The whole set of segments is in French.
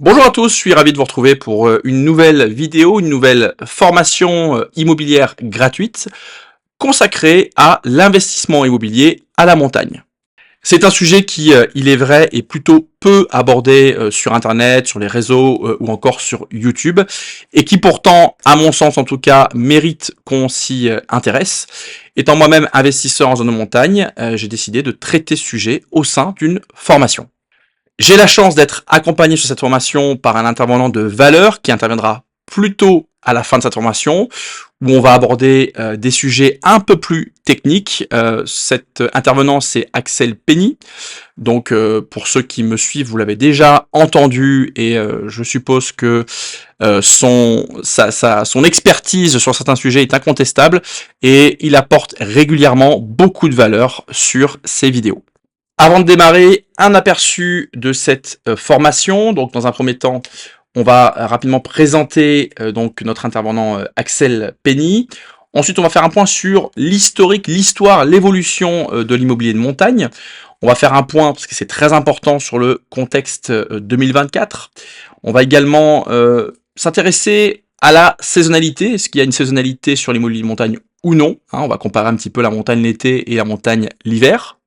Bonjour à tous, je suis ravi de vous retrouver pour une nouvelle vidéo, une nouvelle formation immobilière gratuite consacrée à l'investissement immobilier à la montagne. C'est un sujet qui, il est vrai, est plutôt peu abordé sur Internet, sur les réseaux ou encore sur YouTube, et qui pourtant, à mon sens en tout cas, mérite qu'on s'y intéresse. Étant moi-même investisseur en zone de montagne, j'ai décidé de traiter ce sujet au sein d'une formation. J'ai la chance d'être accompagné sur cette formation par un intervenant de valeur qui interviendra plutôt à la fin de cette formation, où on va aborder des sujets un peu plus techniques. Cet intervenant, c'est Axel Penny. Donc, pour ceux qui me suivent, vous l'avez déjà entendu et je suppose que son expertise sur certains sujets est incontestable et il apporte régulièrement beaucoup de valeur sur ses vidéos. Avant de démarrer, un aperçu de cette formation. Donc, dans un premier temps, on va rapidement présenter donc notre intervenant Axel Penny. Ensuite, on va faire un point sur l'historique, l'histoire, l'évolution de l'immobilier de montagne. On va faire un point, parce que c'est très important, sur le contexte 2024. On va également s'intéresser à la saisonnalité. Est-ce qu'il y a une saisonnalité sur l'immobilier de montagne ou non, on va comparer un petit peu la montagne l'été et la montagne l'hiver.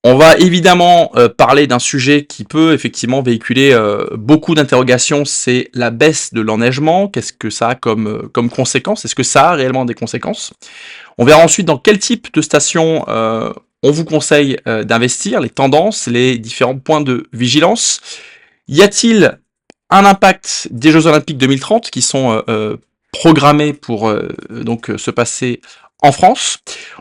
On va évidemment parler d'un sujet qui peut effectivement véhiculer beaucoup d'interrogations, c'est la baisse de l'enneigement. Qu'est-ce que ça a comme conséquence? Est-ce que ça a réellement des conséquences? On verra ensuite dans quel type de station on vous conseille d'investir, les tendances, les différents points de vigilance. Y a-t-il un impact des Jeux Olympiques 2030 qui sont programmés pour donc se passer en France?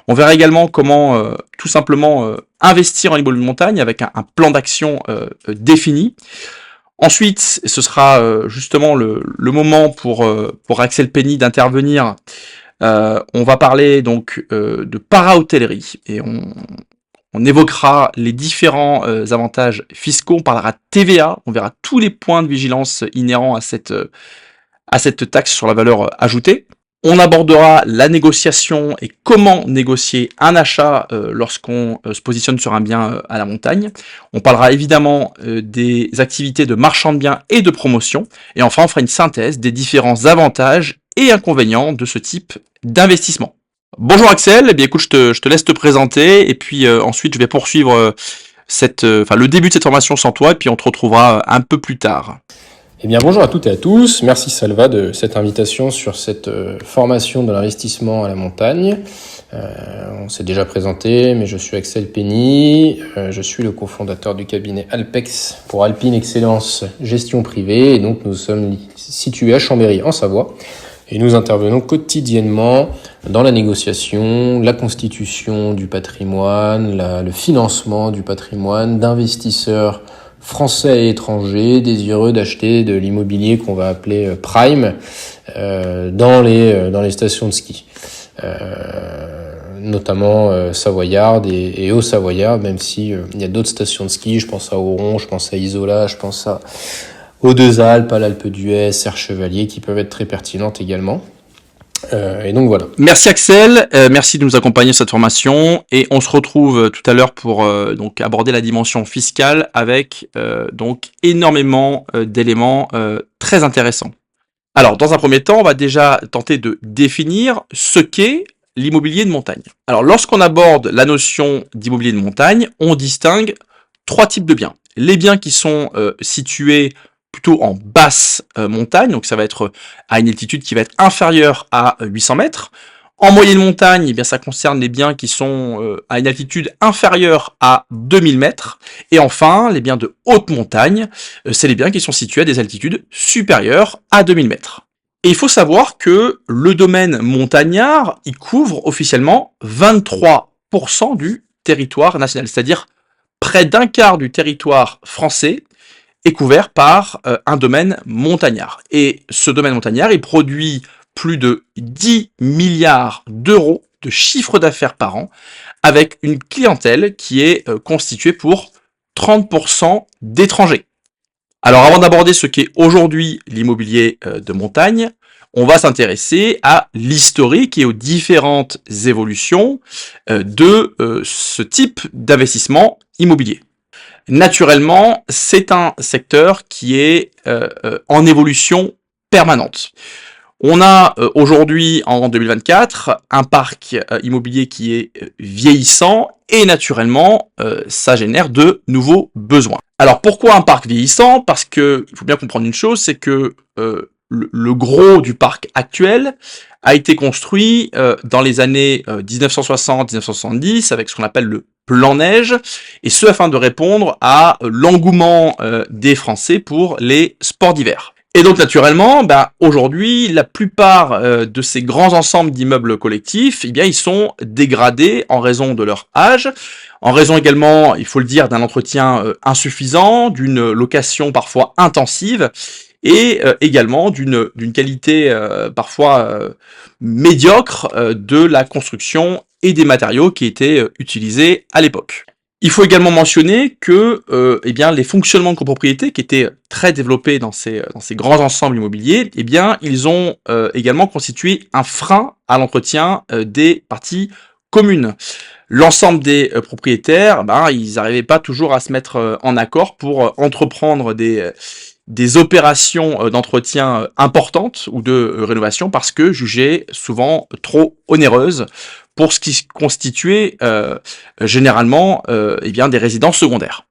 On verra également comment tout simplement investir en immobilier de montagne avec un plan d'action défini. Ensuite, ce sera justement le moment pour Axel Penny d'intervenir. On va parler donc de para-hôtellerie et on évoquera les différents avantages fiscaux, on parlera de TVA, on verra tous les points de vigilance inhérents à cette taxe sur la valeur ajoutée. On abordera la négociation et comment négocier un achat lorsqu'on se positionne sur un bien à la montagne. On parlera évidemment des activités de marchand de biens et de promotion. Et enfin, on fera une synthèse des différents avantages et inconvénients de ce type d'investissement. Bonjour Axel, eh bien écoute, je te laisse te présenter et puis ensuite je vais poursuivre le début de cette formation sans toi et puis on te retrouvera un peu plus tard. Eh bien, bonjour à toutes et à tous. Merci Salva de cette invitation sur cette formation de l'investissement à la montagne. On s'est déjà présenté, mais je suis Axel Penny. Je suis le cofondateur du cabinet Alpex pour Alpine Excellence Gestion Privée. Et donc, nous sommes situés à Chambéry, en Savoie. Et nous intervenons quotidiennement dans la négociation, la constitution du patrimoine, le financement du patrimoine d'investisseurs français et étrangers désireux d'acheter de l'immobilier qu'on va appeler prime dans les stations de ski, notamment savoyardes et haut-savoyardes, même si il y a d'autres stations de ski. Je pense à Oron, je pense à Isola, je pense aux Deux Alpes, à l'Alpe d'Huez, Serre Chevalier, qui peuvent être très pertinentes également. Et donc voilà. Merci Axel, merci de nous accompagner sur cette formation et on se retrouve tout à l'heure pour donc aborder la dimension fiscale avec donc énormément d'éléments très intéressants. Alors dans un premier temps, on va déjà tenter de définir ce qu'est l'immobilier de montagne. Alors lorsqu'on aborde la notion d'immobilier de montagne, on distingue trois types de biens. Les biens qui sont situés plutôt en basse montagne, donc ça va être à une altitude qui va être inférieure à 800 mètres. En moyenne montagne, eh bien ça concerne les biens qui sont à une altitude inférieure à 2000 mètres. Et enfin, les biens de haute montagne, c'est les biens qui sont situés à des altitudes supérieures à 2000 mètres. Et il faut savoir que le domaine montagnard, il couvre officiellement 23% du territoire national, c'est-à-dire près d'un quart du territoire français est couvert par un domaine montagnard. Et ce domaine montagnard, il produit plus de 10 milliards d'euros de chiffre d'affaires par an, avec une clientèle qui est constituée pour 30% d'étrangers. Alors avant d'aborder ce qu'est aujourd'hui l'immobilier de montagne, on va s'intéresser à l'historique et aux différentes évolutions de ce type d'investissement immobilier. Naturellement, c'est un secteur qui est en évolution permanente. On a aujourd'hui, en 2024, un parc immobilier qui est vieillissant et naturellement, ça génère de nouveaux besoins. Alors pourquoi un parc vieillissant? Parce que il faut bien comprendre une chose, c'est que le gros du parc actuel a été construit dans les années 1960-1970 avec ce qu'on appelle le plan neige, et ce afin de répondre à l'engouement des Français pour les sports d'hiver. Et donc naturellement, aujourd'hui, la plupart de ces grands ensembles d'immeubles collectifs, eh bien, ils sont dégradés en raison de leur âge, en raison également, il faut le dire, d'un entretien insuffisant, d'une location parfois intensive, et également d'une qualité parfois médiocre de la construction et des matériaux qui étaient utilisés à l'époque. Il faut également mentionner que eh bien, les fonctionnements de copropriété qui étaient très développés dans ces grands ensembles immobiliers, eh bien, ils ont également constitué un frein à l'entretien des parties communes. L'ensemble des propriétaires, ils n'arrivaient pas toujours à se mettre en accord pour entreprendre des opérations d'entretien importantes ou de rénovation parce que jugées souvent trop onéreuses pour ce qui constituait généralement eh bien, des résidences secondaires.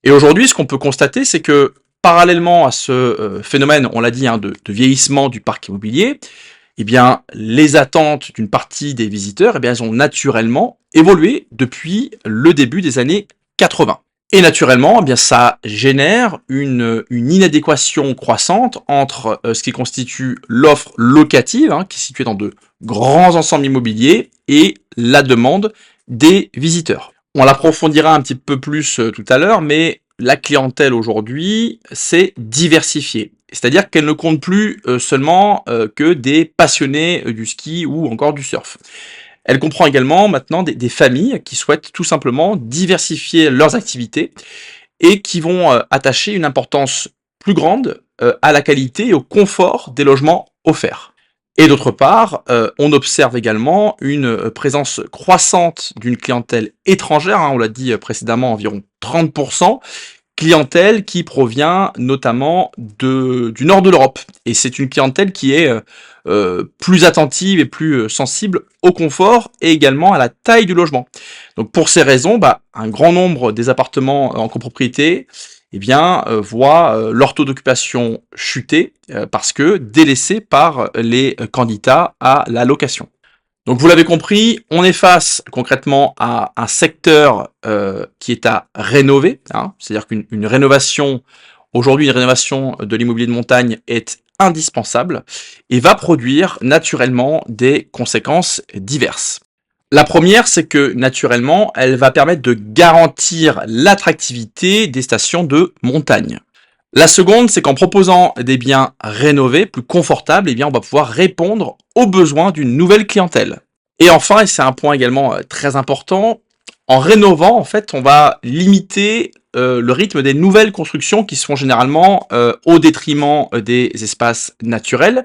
Et aujourd'hui, ce qu'on peut constater, c'est que parallèlement à ce phénomène, on l'a dit, de vieillissement du parc immobilier, eh bien, les attentes d'une partie des visiteurs, eh bien, elles ont naturellement évolué depuis le début des années 80. Et naturellement, eh bien, ça génère une inadéquation croissante entre ce qui constitue l'offre locative, qui est située dans de grands ensembles immobiliers, et la demande des visiteurs. On l'approfondira un petit peu plus tout à l'heure, mais la clientèle aujourd'hui s'est diversifiée. C'est-à-dire qu'elle ne compte plus seulement que des passionnés du ski ou encore du surf. Elle comprend également maintenant des familles qui souhaitent tout simplement diversifier leurs activités et qui vont attacher une importance plus grande à la qualité et au confort des logements offerts. Et d'autre part, on observe également une présence croissante d'une clientèle étrangère, on l'a dit précédemment, environ 30%, clientèle qui provient notamment du nord de l'Europe. Et c'est une clientèle qui est plus attentive et plus sensible au confort et également à la taille du logement. Donc pour ces raisons, un grand nombre des appartements en copropriété voient leur taux d'occupation chuter parce que délaissés par les candidats à la location. Donc vous l'avez compris, on est face concrètement à un secteur qui est à rénover, c'est-à-dire qu'une rénovation, aujourd'hui une rénovation de l'immobilier de montagne est indispensable et va produire naturellement des conséquences diverses. La première, c'est que naturellement, elle va permettre de garantir l'attractivité des stations de montagne. La seconde, c'est qu'en proposant des biens rénovés, plus confortables, on va pouvoir répondre aux besoins d'une nouvelle clientèle. Et enfin, et c'est un point également très important, en rénovant, en fait, on va limiter le rythme des nouvelles constructions qui se font généralement au détriment des espaces naturels.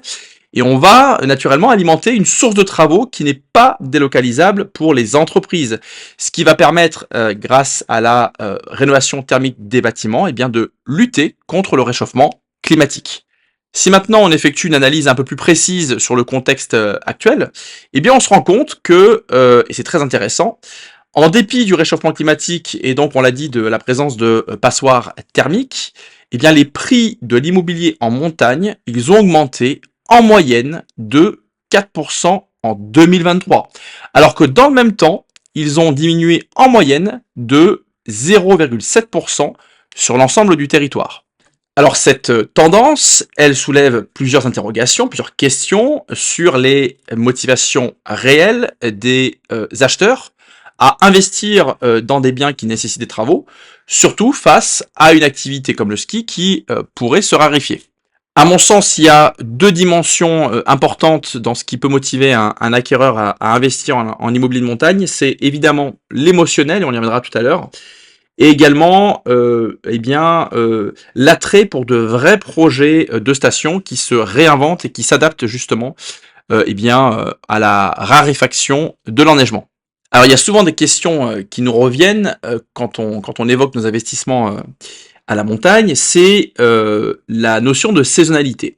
Et on va naturellement alimenter une source de travaux qui n'est pas délocalisable pour les entreprises. Ce qui va permettre, grâce à la rénovation thermique des bâtiments, de lutter contre le réchauffement climatique. Si maintenant on effectue une analyse un peu plus précise sur le contexte actuel, on se rend compte que, et c'est très intéressant, en dépit du réchauffement climatique et donc on l'a dit de la présence de passoires thermiques, les prix de l'immobilier en montagne, ils ont augmenté en moyenne de 4% en 2023. Alors que dans le même temps, ils ont diminué en moyenne de 0,7% sur l'ensemble du territoire. Alors cette tendance, elle soulève plusieurs interrogations, plusieurs questions sur les motivations réelles des acheteurs à investir dans des biens qui nécessitent des travaux, surtout face à une activité comme le ski qui pourrait se raréfier. À mon sens, il y a deux dimensions importantes dans ce qui peut motiver un acquéreur à investir en immobilier de montagne. C'est évidemment l'émotionnel, et on y reviendra tout à l'heure, et également l'attrait pour de vrais projets de stations qui se réinventent et qui s'adaptent justement à la raréfaction de l'enneigement. Alors il y a souvent des questions qui nous reviennent quand on évoque nos investissements à la montagne, c'est la notion de saisonnalité.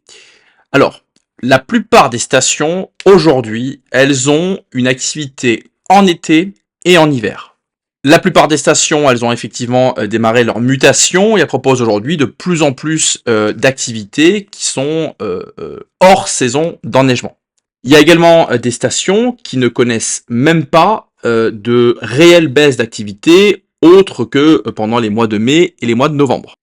Alors, la plupart des stations, aujourd'hui, elles ont une activité en été et en hiver. La plupart des stations, elles ont effectivement démarré leur mutation et elles proposent aujourd'hui de plus en plus d'activités qui sont hors saison d'enneigement. Il y a également des stations qui ne connaissent même pas de réelle baisse d'activité autre que pendant les mois de mai et les mois de novembre.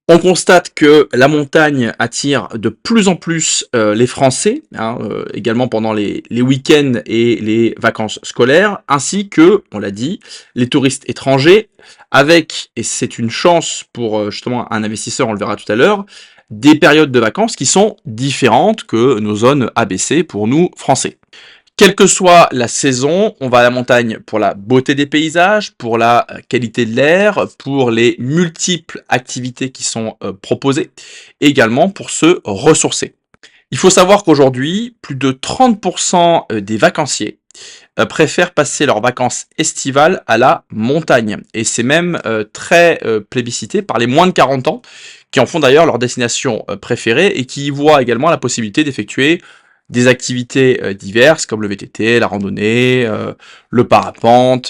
On constate que la montagne attire de plus en plus les Français, également pendant les week-ends et les vacances scolaires, ainsi que, on l'a dit, les touristes étrangers, avec, et c'est une chance pour justement un investisseur, on le verra tout à l'heure, des périodes de vacances qui sont différentes que nos zones ABC pour nous Français. Quelle que soit la saison, on va à la montagne pour la beauté des paysages, pour la qualité de l'air, pour les multiples activités qui sont proposées, et également pour se ressourcer. Il faut savoir qu'aujourd'hui, plus de 30% des vacanciers préfèrent passer leurs vacances estivales à la montagne. Et c'est même très plébiscité par les moins de 40 ans, qui en font d'ailleurs leur destination préférée et qui y voient également la possibilité d'effectuer des activités diverses comme le VTT, la randonnée, le parapente,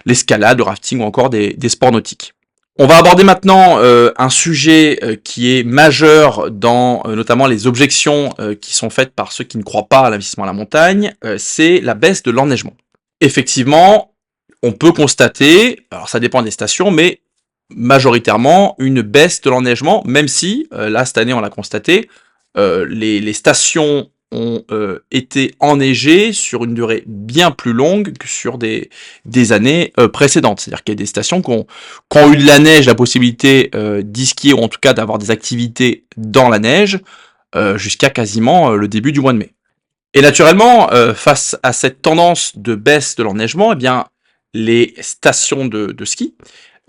l'escalade, le rafting ou encore des sports nautiques. On va aborder maintenant un sujet qui est majeur dans notamment les objections qui sont faites par ceux qui ne croient pas à l'investissement à la montagne, c'est la baisse de l'enneigement. Effectivement, on peut constater, alors ça dépend des stations, mais majoritairement une baisse de l'enneigement, même si, là cette année on l'a constaté, les stations ont été enneigées sur une durée bien plus longue que sur des années précédentes. C'est-à-dire qu'il y a des stations qui ont eu de la neige, la possibilité d'y skier, ou en tout cas d'avoir des activités dans la neige, jusqu'à quasiment le début du mois de mai. Et naturellement, face à cette tendance de baisse de l'enneigement, eh bien, les stations de ski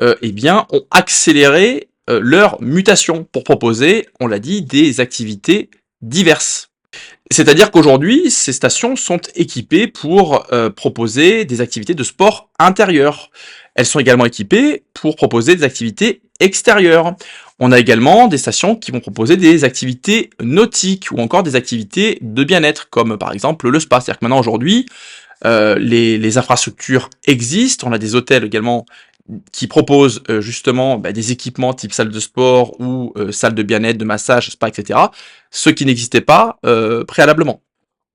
eh bien, ont accéléré leur mutation pour proposer, on l'a dit, des activités diverses. C'est-à-dire qu'aujourd'hui, ces stations sont équipées pour proposer des activités de sport intérieur. Elles sont également équipées pour proposer des activités extérieures. On a également des stations qui vont proposer des activités nautiques ou encore des activités de bien-être, comme par exemple le spa. C'est-à-dire que maintenant, aujourd'hui, les infrastructures existent. On a des hôtels également qui proposent justement des équipements type salle de sport ou salle de bien-être, de massage, spa, etc. Ce qui n'existait pas préalablement.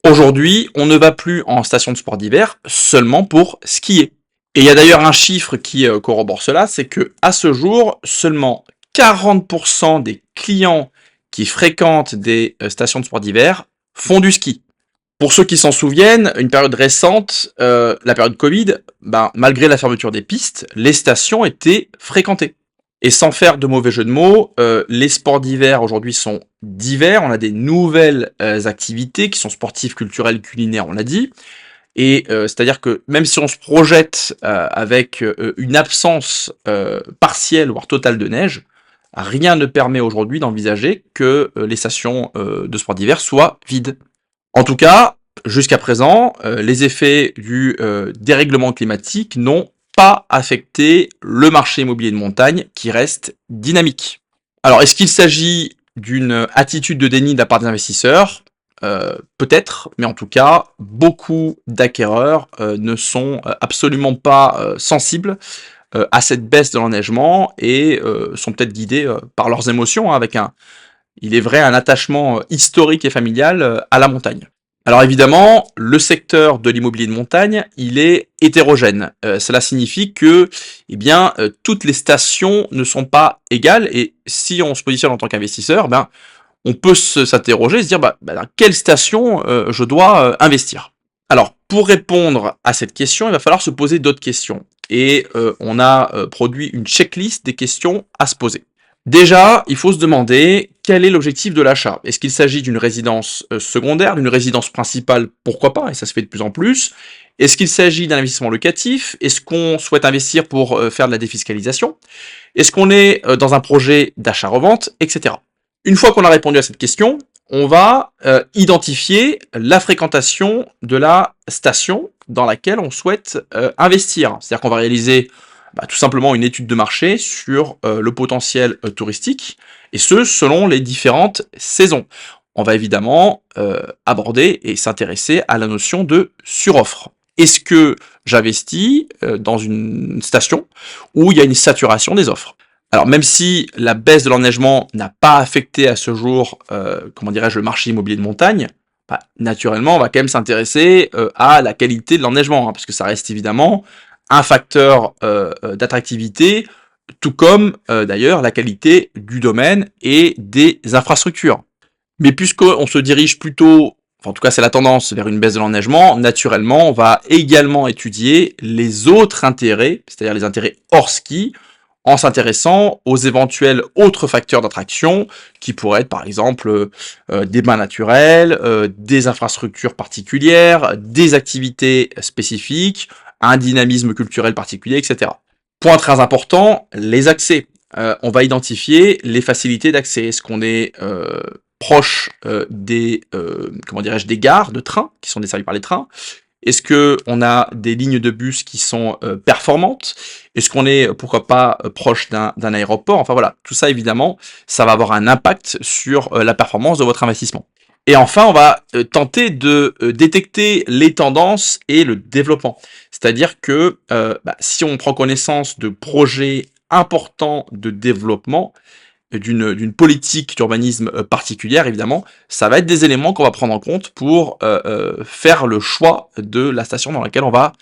Aujourd'hui, on ne va plus en station de sport d'hiver seulement pour skier. Et il y a d'ailleurs un chiffre qui corrobore cela, c'est que à ce jour, seulement 40% des clients qui fréquentent des stations de sport d'hiver font du ski. Pour ceux qui s'en souviennent, une période récente, la période Covid, malgré la fermeture des pistes, les stations étaient fréquentées. Et sans faire de mauvais jeu de mots, les sports d'hiver aujourd'hui sont divers. On a des nouvelles activités qui sont sportives, culturelles, culinaires, on l'a dit. Et c'est-à-dire que même si on se projette avec une absence partielle voire totale de neige, rien ne permet aujourd'hui d'envisager que les stations de sport d'hiver soient vides. En tout cas, jusqu'à présent, les effets du dérèglement climatique n'ont pas affecté le marché immobilier de montagne qui reste dynamique. Alors, est-ce qu'il s'agit d'une attitude de déni de la part des investisseurs ? Peut-être, mais en tout cas, beaucoup d'acquéreurs ne sont absolument pas sensibles à cette baisse de l'enneigement et sont peut-être guidés par leurs émotions, avec il est vrai, un attachement historique et familial à la montagne. Alors évidemment, le secteur de l'immobilier de montagne, il est hétérogène. Cela signifie que toutes les stations ne sont pas égales, et si on se positionne en tant qu'investisseur, on peut s'interroger, se dire dans quelle station je dois investir. Alors, pour répondre à cette question, il va falloir se poser d'autres questions. Et on a produit une checklist des questions à se poser. Déjà, il faut se demander quel est l'objectif de l'achat. Est-ce qu'il s'agit d'une résidence secondaire, d'une résidence principale? Pourquoi pas, et ça se fait de plus en plus. Est-ce qu'il s'agit d'un investissement locatif? Est-ce qu'on souhaite investir pour faire de la défiscalisation? Est-ce qu'on est dans un projet d'achat-revente, etc. Une fois qu'on a répondu à cette question, on va identifier la fréquentation de la station dans laquelle on souhaite investir. C'est-à-dire qu'on va réaliser tout simplement une étude de marché sur le potentiel touristique, et ce, selon les différentes saisons. On va évidemment aborder et s'intéresser à la notion de suroffre. Est-ce que j'investis dans une station où il y a une saturation des offres? Alors même si la baisse de l'enneigement n'a pas affecté à ce jour, comment dirais-je, le marché immobilier de montagne, naturellement on va quand même s'intéresser à la qualité de l'enneigement, parce que ça reste évidemment un facteur d'attractivité, tout comme d'ailleurs la qualité du domaine et des infrastructures. Mais puisqu'on se dirige plutôt, enfin, en tout cas c'est la tendance vers une baisse de l'enneigement, naturellement on va également étudier les autres intérêts, c'est-à-dire les intérêts hors ski, en s'intéressant aux éventuels autres facteurs d'attraction qui pourraient être par exemple des bains naturels, des infrastructures particulières, des activités spécifiques, un dynamisme culturel particulier, etc. Point très important, les accès. On va identifier les facilités d'accès. Est-ce qu'on est proche des des gares de train qui sont desservies par les trains? Est-ce que on a des lignes de bus qui sont performantes? Est-ce qu'on est, pourquoi pas, proche d'un aéroport? Enfin voilà, tout ça évidemment, ça va avoir un impact sur la performance de votre investissement. Et enfin, on va tenter de détecter les tendances et le développement. C'est-à-dire que si on prend connaissance de projets importants de développement, d'une politique d'urbanisme particulière, évidemment, ça va être des éléments qu'on va prendre en compte pour faire le choix de la station dans laquelle on va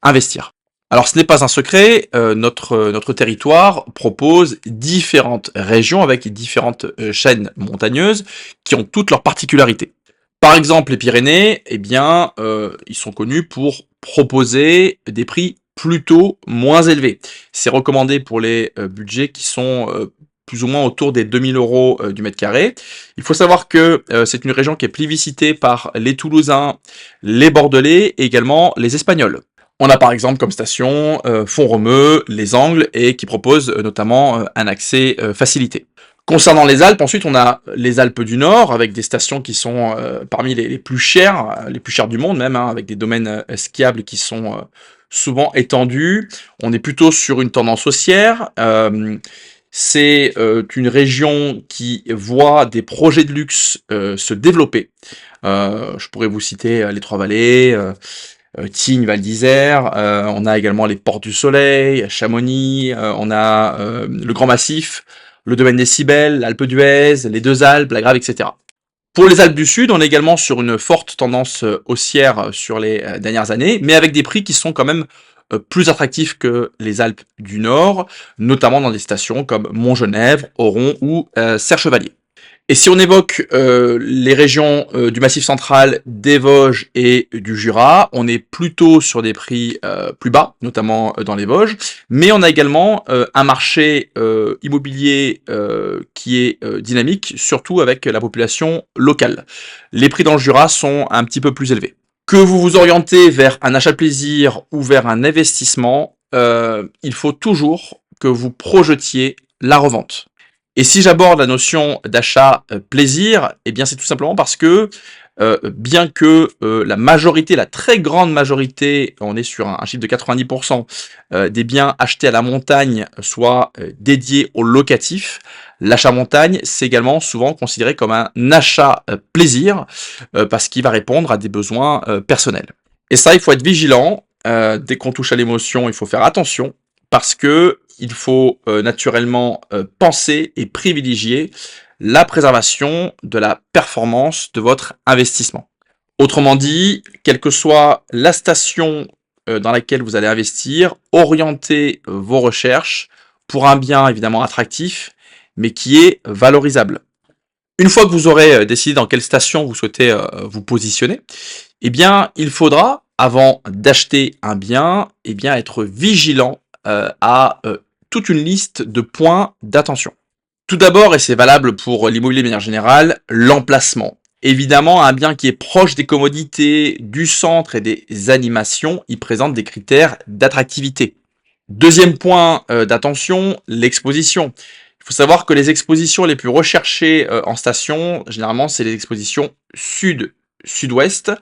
investir. Alors ce n'est pas un secret, notre territoire propose différentes régions avec différentes chaînes montagneuses qui ont toutes leurs particularités. Par exemple, les Pyrénées, eh bien, ils sont connus pour proposer des prix plutôt moins élevés. C'est recommandé pour les budgets qui sont plus ou moins autour des 2000 euros du mètre carré. Il faut savoir que c'est une région qui est plébiscitée par les Toulousains, les Bordelais et également les Espagnols. On a par exemple comme station Font-Romeu, les Angles, et qui propose notamment un accès facilité. Concernant les Alpes, ensuite on a les Alpes du Nord, avec des stations qui sont parmi les plus chères du monde même, avec des domaines skiables qui sont souvent étendus. On est plutôt sur une tendance haussière. C'est une région qui voit des projets de luxe se développer. Je pourrais vous citer les Trois-Vallées, Tignes, Val d'Isère, on a également les Portes du Soleil, Chamonix, on a le Grand Massif, le domaine des Cibelles, l'Alpe d'Huez, les Deux Alpes, la Grave, etc. Pour les Alpes du Sud, on est également sur une forte tendance haussière sur les dernières années, mais avec des prix qui sont quand même plus attractifs que les Alpes du Nord, notamment dans des stations comme Montgenèvre, Oron ou Serre-Chevalier. Et si on évoque les régions du Massif central, des Vosges et du Jura, on est plutôt sur des prix plus bas, notamment dans les Vosges, mais on a également un marché immobilier qui est dynamique, surtout avec la population locale. Les prix dans le Jura sont un petit peu plus élevés. Que vous vous orientez vers un achat de plaisir ou vers un investissement, il faut toujours que vous projetiez la revente. Et si j'aborde la notion d'achat plaisir, eh bien c'est tout simplement parce que bien que la majorité, la très grande majorité, on est sur un chiffre de 90%, des biens achetés à la montagne soient dédiés au locatif, l'achat montagne, c'est également souvent considéré comme un achat plaisir parce qu'il va répondre à des besoins personnels. Et ça, il faut être vigilant. Dès qu'on touche à l'émotion, il faut faire attention parce que il faut naturellement penser et privilégier la préservation de la performance de votre investissement. Autrement dit, quelle que soit la station dans laquelle vous allez investir, orientez vos recherches pour un bien évidemment attractif, mais qui est valorisable. Une fois que vous aurez décidé dans quelle station vous souhaitez vous positionner, eh bien, il faudra, avant d'acheter un bien, eh bien, être vigilant à toute une liste de points d'attention. Tout d'abord, et c'est valable pour l'immobilier de manière générale, l'emplacement. Évidemment, un bien qui est proche des commodités, du centre et des animations, il présente des critères d'attractivité. Deuxième point d'attention, l'exposition. Il faut savoir que les expositions les plus recherchées en station, généralement, c'est les expositions sud-sud-ouest.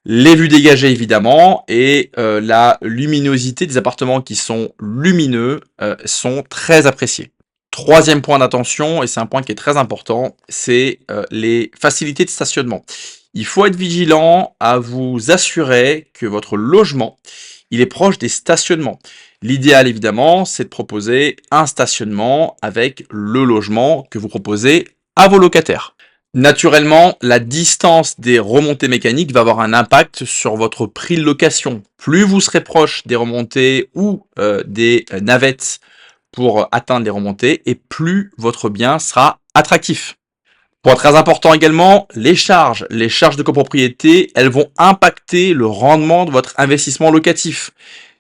Les vues dégagées évidemment et la luminosité des appartements qui sont lumineux sont très appréciés. Troisième point d'attention, et c'est un point qui est très important, c'est les facilités de stationnement. Il faut être vigilant à vous assurer que votre logement, il est proche des stationnements. L'idéal évidemment, c'est de proposer un stationnement avec le logement que vous proposez à vos locataires. Naturellement, la distance des remontées mécaniques va avoir un impact sur votre prix de location. Plus vous serez proche des remontées ou des navettes pour atteindre les remontées, et plus votre bien sera attractif. Point très important également, les charges. Les charges de copropriété, elles vont impacter le rendement de votre investissement locatif.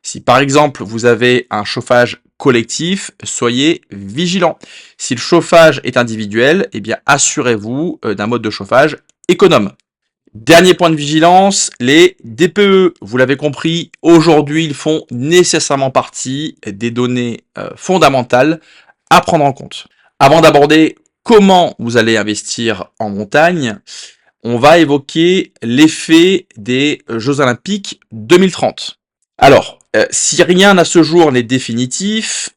Si par exemple vous avez un chauffage collectif, soyez vigilant. Si le chauffage est individuel, eh bien assurez-vous d'un mode de chauffage économe. Dernier point de vigilance, les DPE. Vous l'avez compris, aujourd'hui ils font nécessairement partie des données fondamentales à prendre en compte. Avant d'aborder comment vous allez investir en montagne, on va évoquer l'effet des Jeux Olympiques 2030. Alors, si rien à ce jour n'est définitif,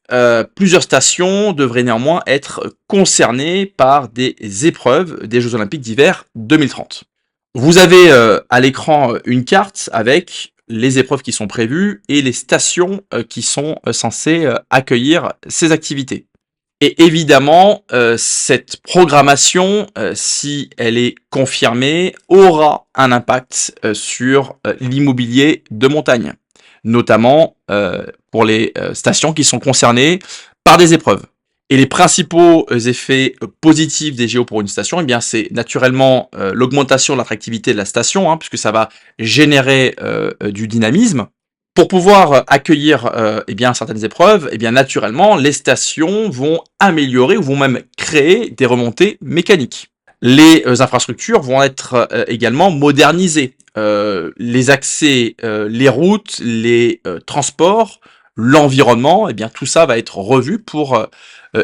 plusieurs stations devraient néanmoins être concernées par des épreuves des Jeux Olympiques d'hiver 2030. Vous avez à l'écran une carte avec les épreuves qui sont prévues et les stations qui sont censées accueillir ces activités. Et évidemment, cette programmation, si elle est confirmée, aura un impact sur l'immobilier de montagne, notamment pour les stations qui sont concernées par des épreuves. Et les principaux effets positifs des JO pour une station, eh bien, c'est naturellement l'augmentation de l'attractivité de la station, puisque ça va générer du dynamisme. Pour pouvoir accueillir eh bien, certaines épreuves, eh bien, naturellement, les stations vont améliorer ou vont même créer des remontées mécaniques. Les infrastructures vont être également modernisées. Les accès, les routes, les transports, l'environnement, eh bien, tout ça va être revu pour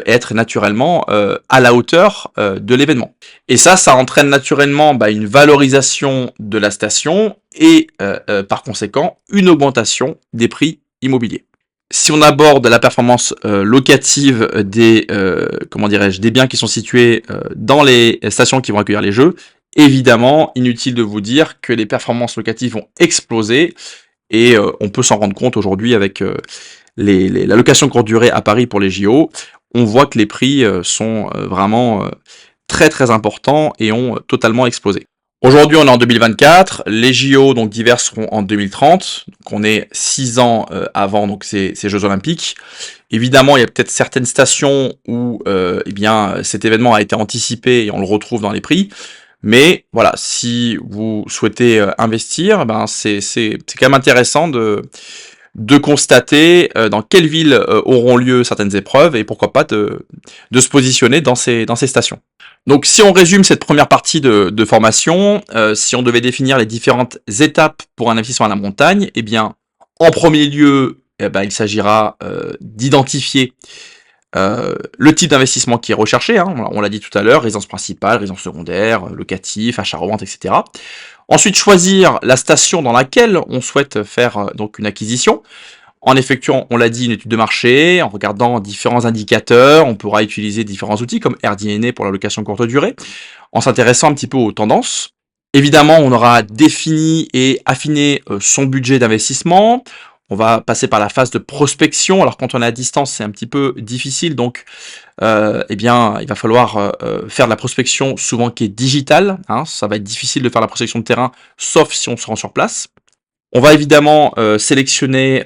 être naturellement à la hauteur de l'événement. Et ça entraîne naturellement une valorisation de la station et par conséquent une augmentation des prix immobiliers. Si on aborde la performance locative des des biens qui sont situés dans les stations qui vont accueillir les jeux, évidemment, inutile de vous dire que les performances locatives vont exploser et on peut s'en rendre compte aujourd'hui avec la location courte durée à Paris pour les JO. On voit que les prix sont vraiment très très importants et ont totalement explosé. Aujourd'hui, on est en 2024, les JO donc d'hiver seront en 2030, donc on est 6 ans avant donc ces Jeux Olympiques. Évidemment, il y a peut-être certaines stations où eh bien cet événement a été anticipé et on le retrouve dans les prix. Mais voilà, si vous souhaitez investir, c'est quand même intéressant de constater dans quelle ville auront lieu certaines épreuves et pourquoi pas de se positionner dans ces stations. Donc si on résume cette première partie de formation, si on devait définir les différentes étapes pour un investissement à la montagne, eh bien en premier lieu, il s'agira d'identifier le type d'investissement qui est recherché, on l'a dit tout à l'heure, résidence principale, résidence secondaire, locatif, achat-revente, etc. Ensuite, choisir la station dans laquelle on souhaite faire donc une acquisition, en effectuant, on l'a dit, une étude de marché, en regardant différents indicateurs, on pourra utiliser différents outils comme RDNA pour la location courte durée, en s'intéressant un petit peu aux tendances. Évidemment, on aura défini et affiné son budget d'investissement. On va passer par la phase de prospection. Alors quand on est à distance, c'est un petit peu difficile, donc il va falloir faire de la prospection souvent qui est digitale. Ça va être difficile de faire la prospection de terrain, sauf si on se rend sur place. On va évidemment sélectionner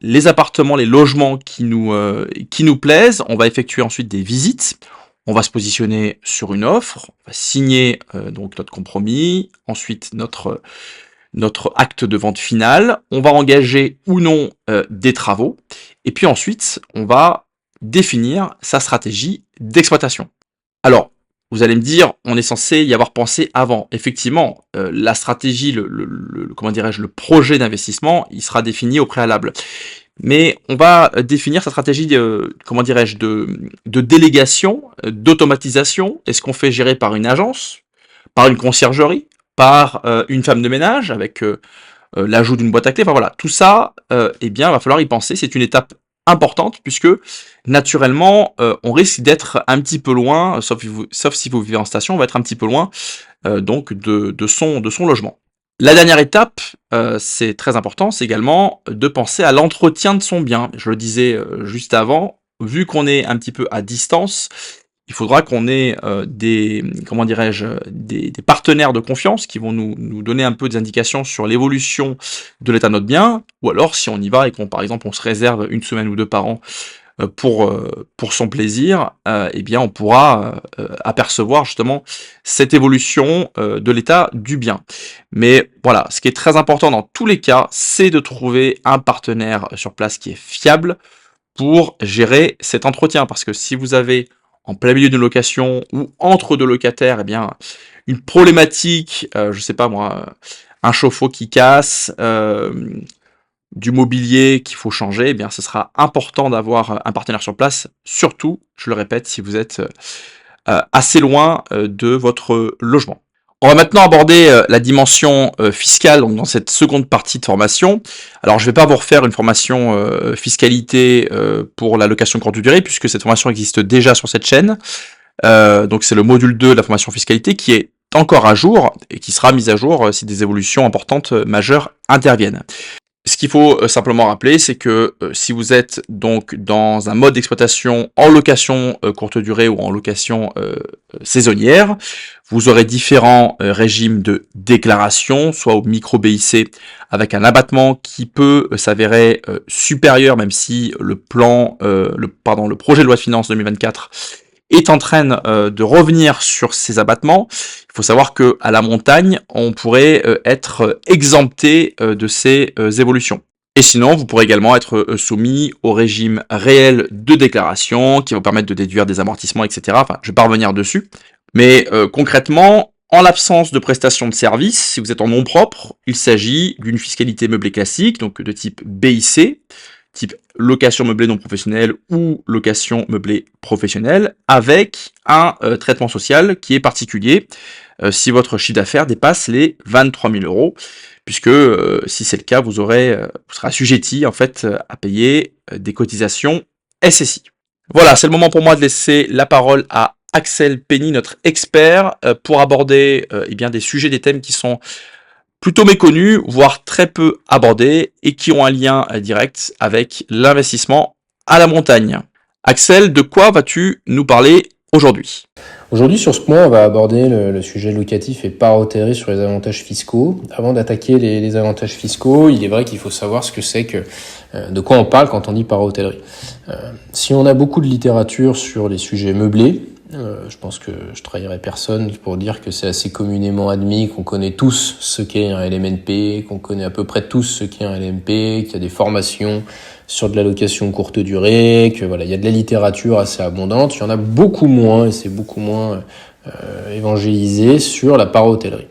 les appartements, les logements qui nous plaisent. On va effectuer ensuite des visites. On va se positionner sur une offre. On va signer donc notre compromis. Ensuite notre acte de vente final, on va engager ou non des travaux, et puis ensuite, on va définir sa stratégie d'exploitation. Alors, vous allez me dire, on est censé y avoir pensé avant. Effectivement, la stratégie, le projet d'investissement, il sera défini au préalable. Mais on va définir sa stratégie de délégation, d'automatisation. Est-ce qu'on fait gérer par une agence, par une conciergerie, par une femme de ménage avec l'ajout d'une boîte à clés. Enfin voilà, tout ça, eh bien, va falloir y penser. C'est une étape importante puisque naturellement, on risque d'être un petit peu loin, sauf si vous vivez en station, on va être un petit peu loin donc de son logement. La dernière étape, c'est très important, c'est également de penser à l'entretien de son bien. Je le disais juste avant, vu qu'on est un petit peu à distance, il faudra qu'on ait des, comment dirais-je, des partenaires de confiance qui vont nous donner un peu des indications sur l'évolution de l'état de notre bien, ou alors si on y va et qu'on, par exemple, on se réserve une semaine ou deux par an pour son plaisir, eh bien on pourra apercevoir justement cette évolution de l'état du bien. Mais voilà, ce qui est très important dans tous les cas, c'est de trouver un partenaire sur place qui est fiable pour gérer cet entretien. Parce que si vous avez en plein milieu d'une location ou entre deux locataires, eh bien une problématique, je sais pas moi, un chauffe-eau qui casse, du mobilier qu'il faut changer, eh bien ce sera important d'avoir un partenaire sur place, surtout, je le répète, si vous êtes assez loin de votre logement. On va maintenant aborder la dimension fiscale donc dans cette seconde partie de formation. Alors je ne vais pas vous refaire une formation fiscalité pour la location courte durée puisque cette formation existe déjà sur cette chaîne. Donc c'est le module 2 de la formation fiscalité qui est encore à jour et qui sera mise à jour si des évolutions importantes majeures interviennent. Ce qu'il faut simplement rappeler, c'est que si vous êtes donc dans un mode d'exploitation en location courte durée ou en location saisonnière, vous aurez différents régimes de déclaration, soit au micro BIC avec un abattement qui peut s'avérer supérieur, même si le projet de loi de finances 2024 est en train de revenir sur ces abattements. Il faut savoir que à la montagne, on pourrait être exempté de ces évolutions. Et sinon, vous pourrez également être soumis au régime réel de déclaration qui va vous permettre de déduire des amortissements, etc. Enfin, je vais pas revenir dessus. Mais concrètement, en l'absence de prestation de service, si vous êtes en nom propre, il s'agit d'une fiscalité meublée classique, donc de type BIC, type location meublée non professionnelle ou location meublée professionnelle, avec un traitement social qui est particulier si votre chiffre d'affaires dépasse les 23 000 euros, puisque si c'est le cas, vous serez assujetti en fait à payer des cotisations SSI. Voilà, c'est le moment pour moi de laisser la parole à Axel Penny, notre expert, pour aborder eh bien des sujets, des thèmes qui sont plutôt méconnus, voire très peu abordés, et qui ont un lien direct avec l'investissement à la montagne. Axel, de quoi vas-tu nous parler aujourd'hui ? Aujourd'hui, sur ce point, on va aborder le sujet locatif et para-hôtellerie sur les avantages fiscaux. Avant d'attaquer les avantages fiscaux, il est vrai qu'il faut savoir ce que c'est que de quoi on parle quand on dit para-hôtellerie. Si on a beaucoup de littérature sur les sujets meublés, je pense que je trahirai personne pour dire que c'est assez communément admis qu'on connaît tous ce qu'est un LMNP, qu'on connaît à peu près tous ce qu'est un LMP, qu'il y a des formations sur de la location courte durée, que voilà, il y a de la littérature assez abondante. Il y en a beaucoup moins, et c'est beaucoup moins évangélisé sur la para-hôtellerie.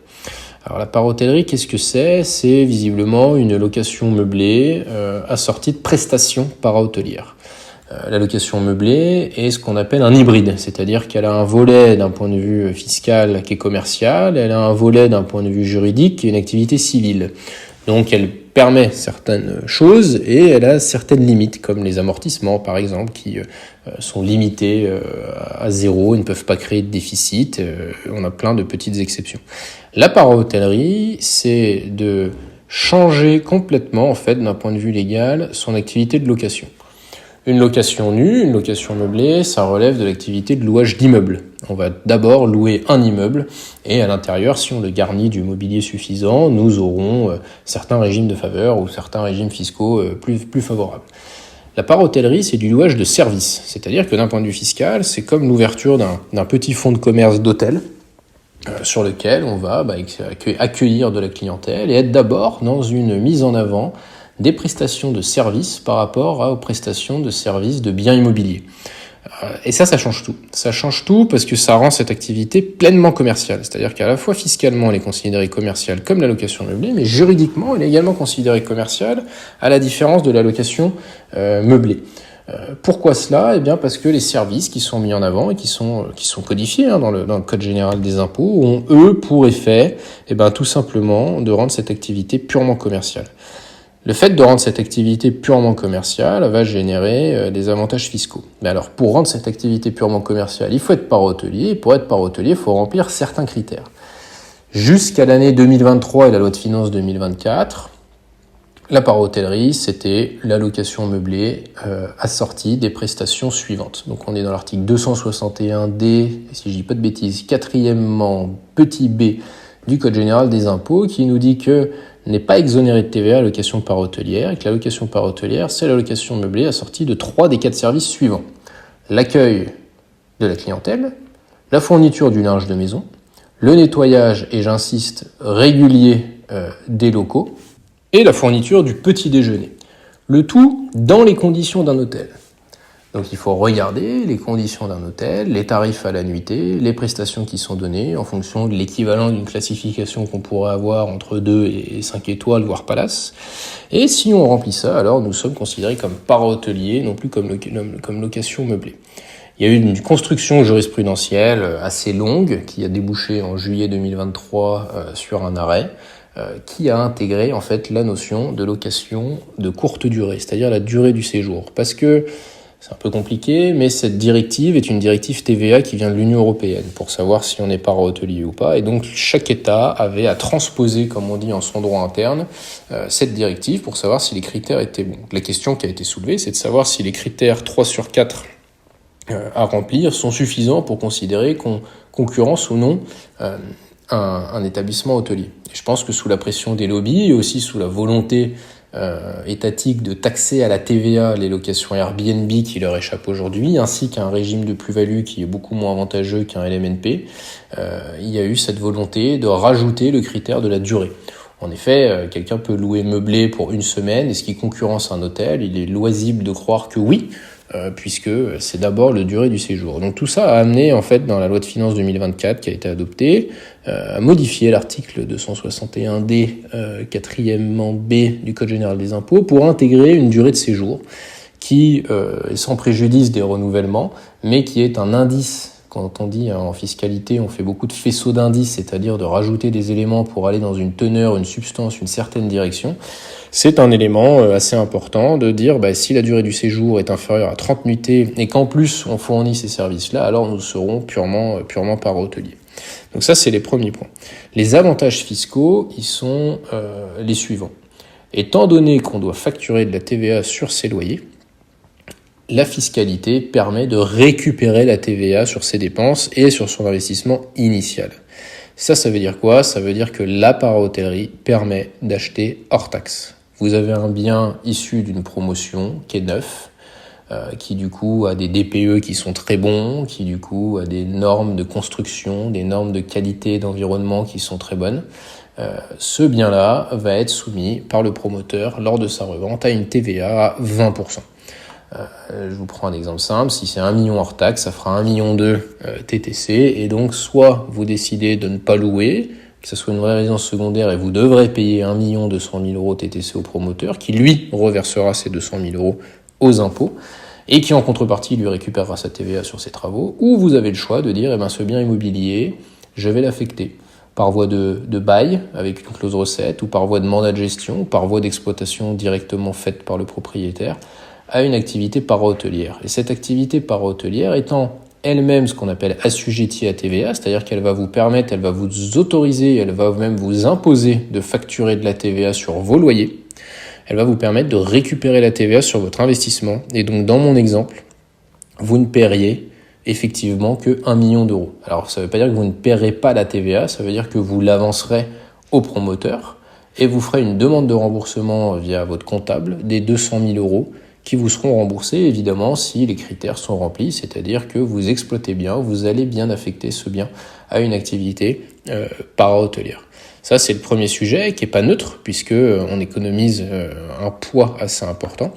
Alors la para-hôtellerie, qu'est-ce que c'est ? C'est visiblement une location meublée assortie de prestations para-hôtelières. La location meublée est ce qu'on appelle un hybride, c'est-à-dire qu'elle a un volet d'un point de vue fiscal qui est commercial, elle a un volet d'un point de vue juridique qui est une activité civile. Donc elle permet certaines choses et elle a certaines limites, comme les amortissements par exemple, qui sont limités à zéro, ils ne peuvent pas créer de déficit, on a plein de petites exceptions. La para-hôtellerie, c'est de changer complètement, en fait, d'un point de vue légal, son activité de location. Une location nue, une location meublée, ça relève de l'activité de louage d'immeubles. On va d'abord louer un immeuble et à l'intérieur, si on le garnit du mobilier suffisant, nous aurons certains régimes de faveur ou certains régimes fiscaux plus favorables. La para-hôtellerie, c'est du louage de services, c'est-à-dire que d'un point de vue fiscal, c'est comme l'ouverture d'un petit fonds de commerce d'hôtel sur lequel on va accueillir de la clientèle et être d'abord dans une mise en avant des prestations de services par rapport aux prestations de services de biens immobiliers. Et ça change tout. Ça change tout parce que ça rend cette activité pleinement commerciale. C'est-à-dire qu'à la fois fiscalement, elle est considérée commerciale comme la location meublée, mais juridiquement, elle est également considérée commerciale à la différence de la location meublée. Pourquoi cela ? Eh bien parce que les services qui sont mis en avant et qui sont codifiés dans le Code général des impôts ont, eux, pour effet tout simplement de rendre cette activité purement commerciale. Le fait de rendre cette activité purement commerciale va générer des avantages fiscaux. Mais alors, pour rendre cette activité purement commerciale, il faut être parent hôtelier. Et pour être parent hôtelier, il faut remplir certains critères. Jusqu'à l'année 2023 et la loi de finances 2024, la para-hôtellerie, c'était la location meublée assortie des prestations suivantes. Donc on est dans l'article 261D, si je dis pas de bêtises, quatrièmement petit b du Code général des impôts, qui nous dit que n'est pas exonéré de TVA la location para-hôtelière, et que la location para-hôtelière, c'est la location meublée assortie de 3 des 4 services suivants. L'accueil de la clientèle, la fourniture du linge de maison, le nettoyage, et j'insiste, régulier des locaux, et la fourniture du petit déjeuner. Le tout dans les conditions d'un hôtel. Donc il faut regarder les conditions d'un hôtel, les tarifs à la nuitée, les prestations qui sont données en fonction de l'équivalent d'une classification qu'on pourrait avoir entre 2 et 5 étoiles, voire palace. Et si on remplit ça, alors nous sommes considérés comme para-hôteliers, non plus comme location meublée. Il y a eu une construction jurisprudentielle assez longue qui a débouché en juillet 2023 sur un arrêt qui a intégré en fait la notion de location de courte durée, c'est-à-dire la durée du séjour. Parce que c'est un peu compliqué, mais cette directive est une directive TVA qui vient de l'Union européenne pour savoir si on est para-hôtelier ou pas. Et donc chaque État avait à transposer, comme on dit en son droit interne, cette directive pour savoir si les critères étaient bons. La question qui a été soulevée, c'est de savoir si les critères 3 sur 4 à remplir sont suffisants pour considérer qu'on concurrence ou non un établissement hôtelier. Et je pense que sous la pression des lobbies et aussi sous la volonté étatique de taxer à la TVA les locations Airbnb qui leur échappent aujourd'hui, ainsi qu'un régime de plus-value qui est beaucoup moins avantageux qu'un LMNP, il y a eu cette volonté de rajouter le critère de la durée. En effet, quelqu'un peut louer meublé pour une semaine, et ce qui concurrence un hôtel, il est loisible de croire que oui, puisque c'est d'abord la durée du séjour. Donc tout ça a amené en fait dans la loi de finances 2024 qui a été adoptée à modifier l'article 261D 4e B du Code général des impôts pour intégrer une durée de séjour qui est sans préjudice des renouvellements, mais qui est un indice. Quand on dit en fiscalité, on fait beaucoup de faisceaux d'indices, c'est-à-dire de rajouter des éléments pour aller dans une teneur, une substance, une certaine direction. C'est un élément assez important de dire si la durée du séjour est inférieure à 30 nuitées et qu'en plus on fournit ces services-là, alors nous serons purement para-hôteliers. Donc ça, c'est les premiers points. Les avantages fiscaux, ils sont les suivants. Étant donné qu'on doit facturer de la TVA sur ses loyers, la fiscalité permet de récupérer la TVA sur ses dépenses et sur son investissement initial. Ça veut dire quoi ? Ça veut dire que la para-hôtellerie permet d'acheter hors taxe. Vous avez un bien issu d'une promotion qui est neuf, qui du coup a des DPE qui sont très bons, qui du coup a des normes de construction, des normes de qualité d'environnement qui sont très bonnes. Ce bien-là va être soumis par le promoteur lors de sa revente à une TVA à 20%. Je vous prends un exemple simple, si c'est 1 million hors taxe, ça fera 1,2 million TTC, et donc soit vous décidez de ne pas louer, que ce soit une vraie résidence secondaire, et vous devrez payer 1,2 million TTC au promoteur, qui lui reversera ces 200 000 euros aux impôts, et qui en contrepartie lui récupérera sa TVA sur ses travaux, ou vous avez le choix de dire, ce bien immobilier, je vais l'affecter par voie de bail, avec une clause recette, ou par voie de mandat de gestion, ou par voie d'exploitation directement faite par le propriétaire, à une activité para-hôtelière. Et cette activité para-hôtelière étant elle-même ce qu'on appelle assujettie à TVA, c'est-à-dire qu'elle va vous permettre, elle va vous autoriser, elle va même vous imposer de facturer de la TVA sur vos loyers, elle va vous permettre de récupérer la TVA sur votre investissement. Et donc dans mon exemple, vous ne paieriez effectivement que 1 million d'euros. Alors ça ne veut pas dire que vous ne paierez pas la TVA, ça veut dire que vous l'avancerez au promoteur et vous ferez une demande de remboursement via votre comptable des 200 000 euros qui vous seront remboursés évidemment si les critères sont remplis, c'est-à-dire que vous exploitez bien, vous allez bien affecter ce bien à une activité para-hôtelière. Ça, c'est le premier sujet qui n'est pas neutre, puisque on économise un poids assez important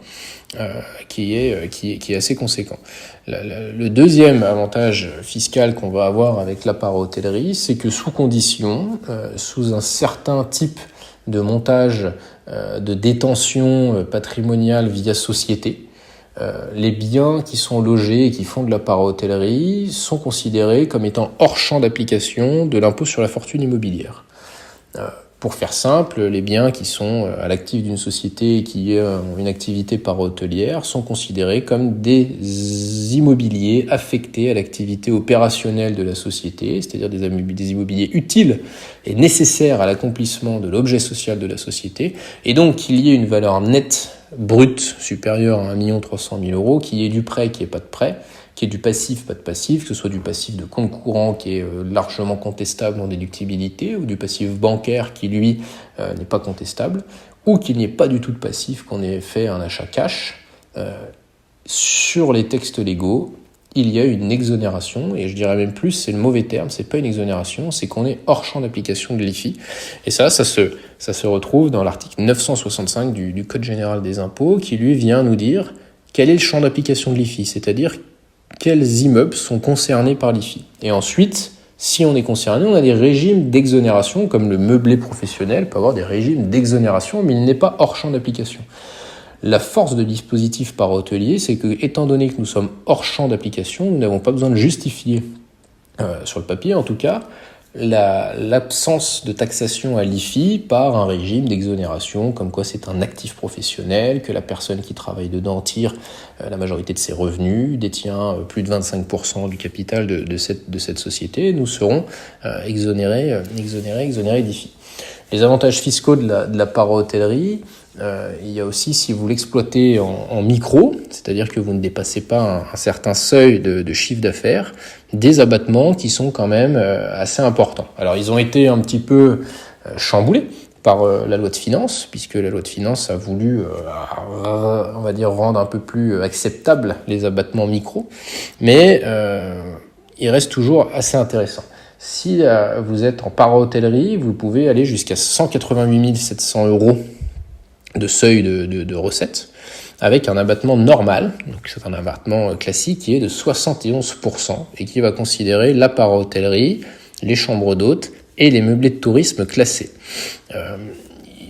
qui est assez conséquent. Le deuxième avantage fiscal qu'on va avoir avec la para-hôtellerie, c'est que sous condition, sous un certain type de montage de détention patrimoniale via société, les biens qui sont logés et qui font de la para-hôtellerie sont considérés comme étant hors champ d'application de l'impôt sur la fortune immobilière. Pour faire simple, les biens qui sont à l'actif d'une société et qui ont une activité para-hôtelière sont considérés comme des immobiliers affectés à l'activité opérationnelle de la société, c'est-à-dire des immobiliers utiles et nécessaires à l'accomplissement de l'objet social de la société, et donc qu'il y ait une valeur nette brute supérieure à 1 300 000 euros, qu'il y ait du prêt, qu'il n'y ait pas de prêt, qu'il y ait du passif, pas de passif, que ce soit du passif de compte courant qui est largement contestable en déductibilité, ou du passif bancaire qui, lui, n'est pas contestable, ou qu'il n'y ait pas du tout de passif, qu'on ait fait un achat cash. Sur les textes légaux, il y a une exonération, et je dirais même plus, c'est le mauvais terme, c'est pas une exonération, c'est qu'on est hors champ d'application de l'IFI. Et ça se retrouve dans l'article 965 du Code général des impôts, qui lui vient nous dire quel est le champ d'application de l'IFI, c'est-à-dire quels immeubles sont concernés par l'IFI. Et ensuite, si on est concerné, on a des régimes d'exonération, comme le meublé professionnel peut avoir des régimes d'exonération, mais il n'est pas hors champ d'application. La force de dispositif para-hôtelier, c'est que, étant donné que nous sommes hors champ d'application, nous n'avons pas besoin de justifier, sur le papier en tout cas, l'absence de taxation à l'IFI par un régime d'exonération, comme quoi c'est un actif professionnel, que la personne qui travaille dedans tire la majorité de ses revenus, détient plus de 25% du capital de cette société. Nous serons exonérés d'IFI. Les avantages fiscaux de la para-hôtellerie, il y a aussi, si vous l'exploitez en micro, c'est-à-dire que vous ne dépassez pas un certain seuil de chiffre d'affaires, des abattements qui sont quand même assez importants. Alors ils ont été un petit peu chamboulés par la loi de finances, puisque la loi de finances a voulu, on va dire, rendre un peu plus acceptables les abattements micro, mais il reste toujours assez intéressant. Si vous êtes en para-hôtellerie, vous pouvez aller jusqu'à 188 700 euros de seuil de recettes, avec un abattement normal, donc c'est un abattement classique qui est de 71% et qui va considérer la para-hôtellerie, les chambres d'hôtes et les meublés de tourisme classés.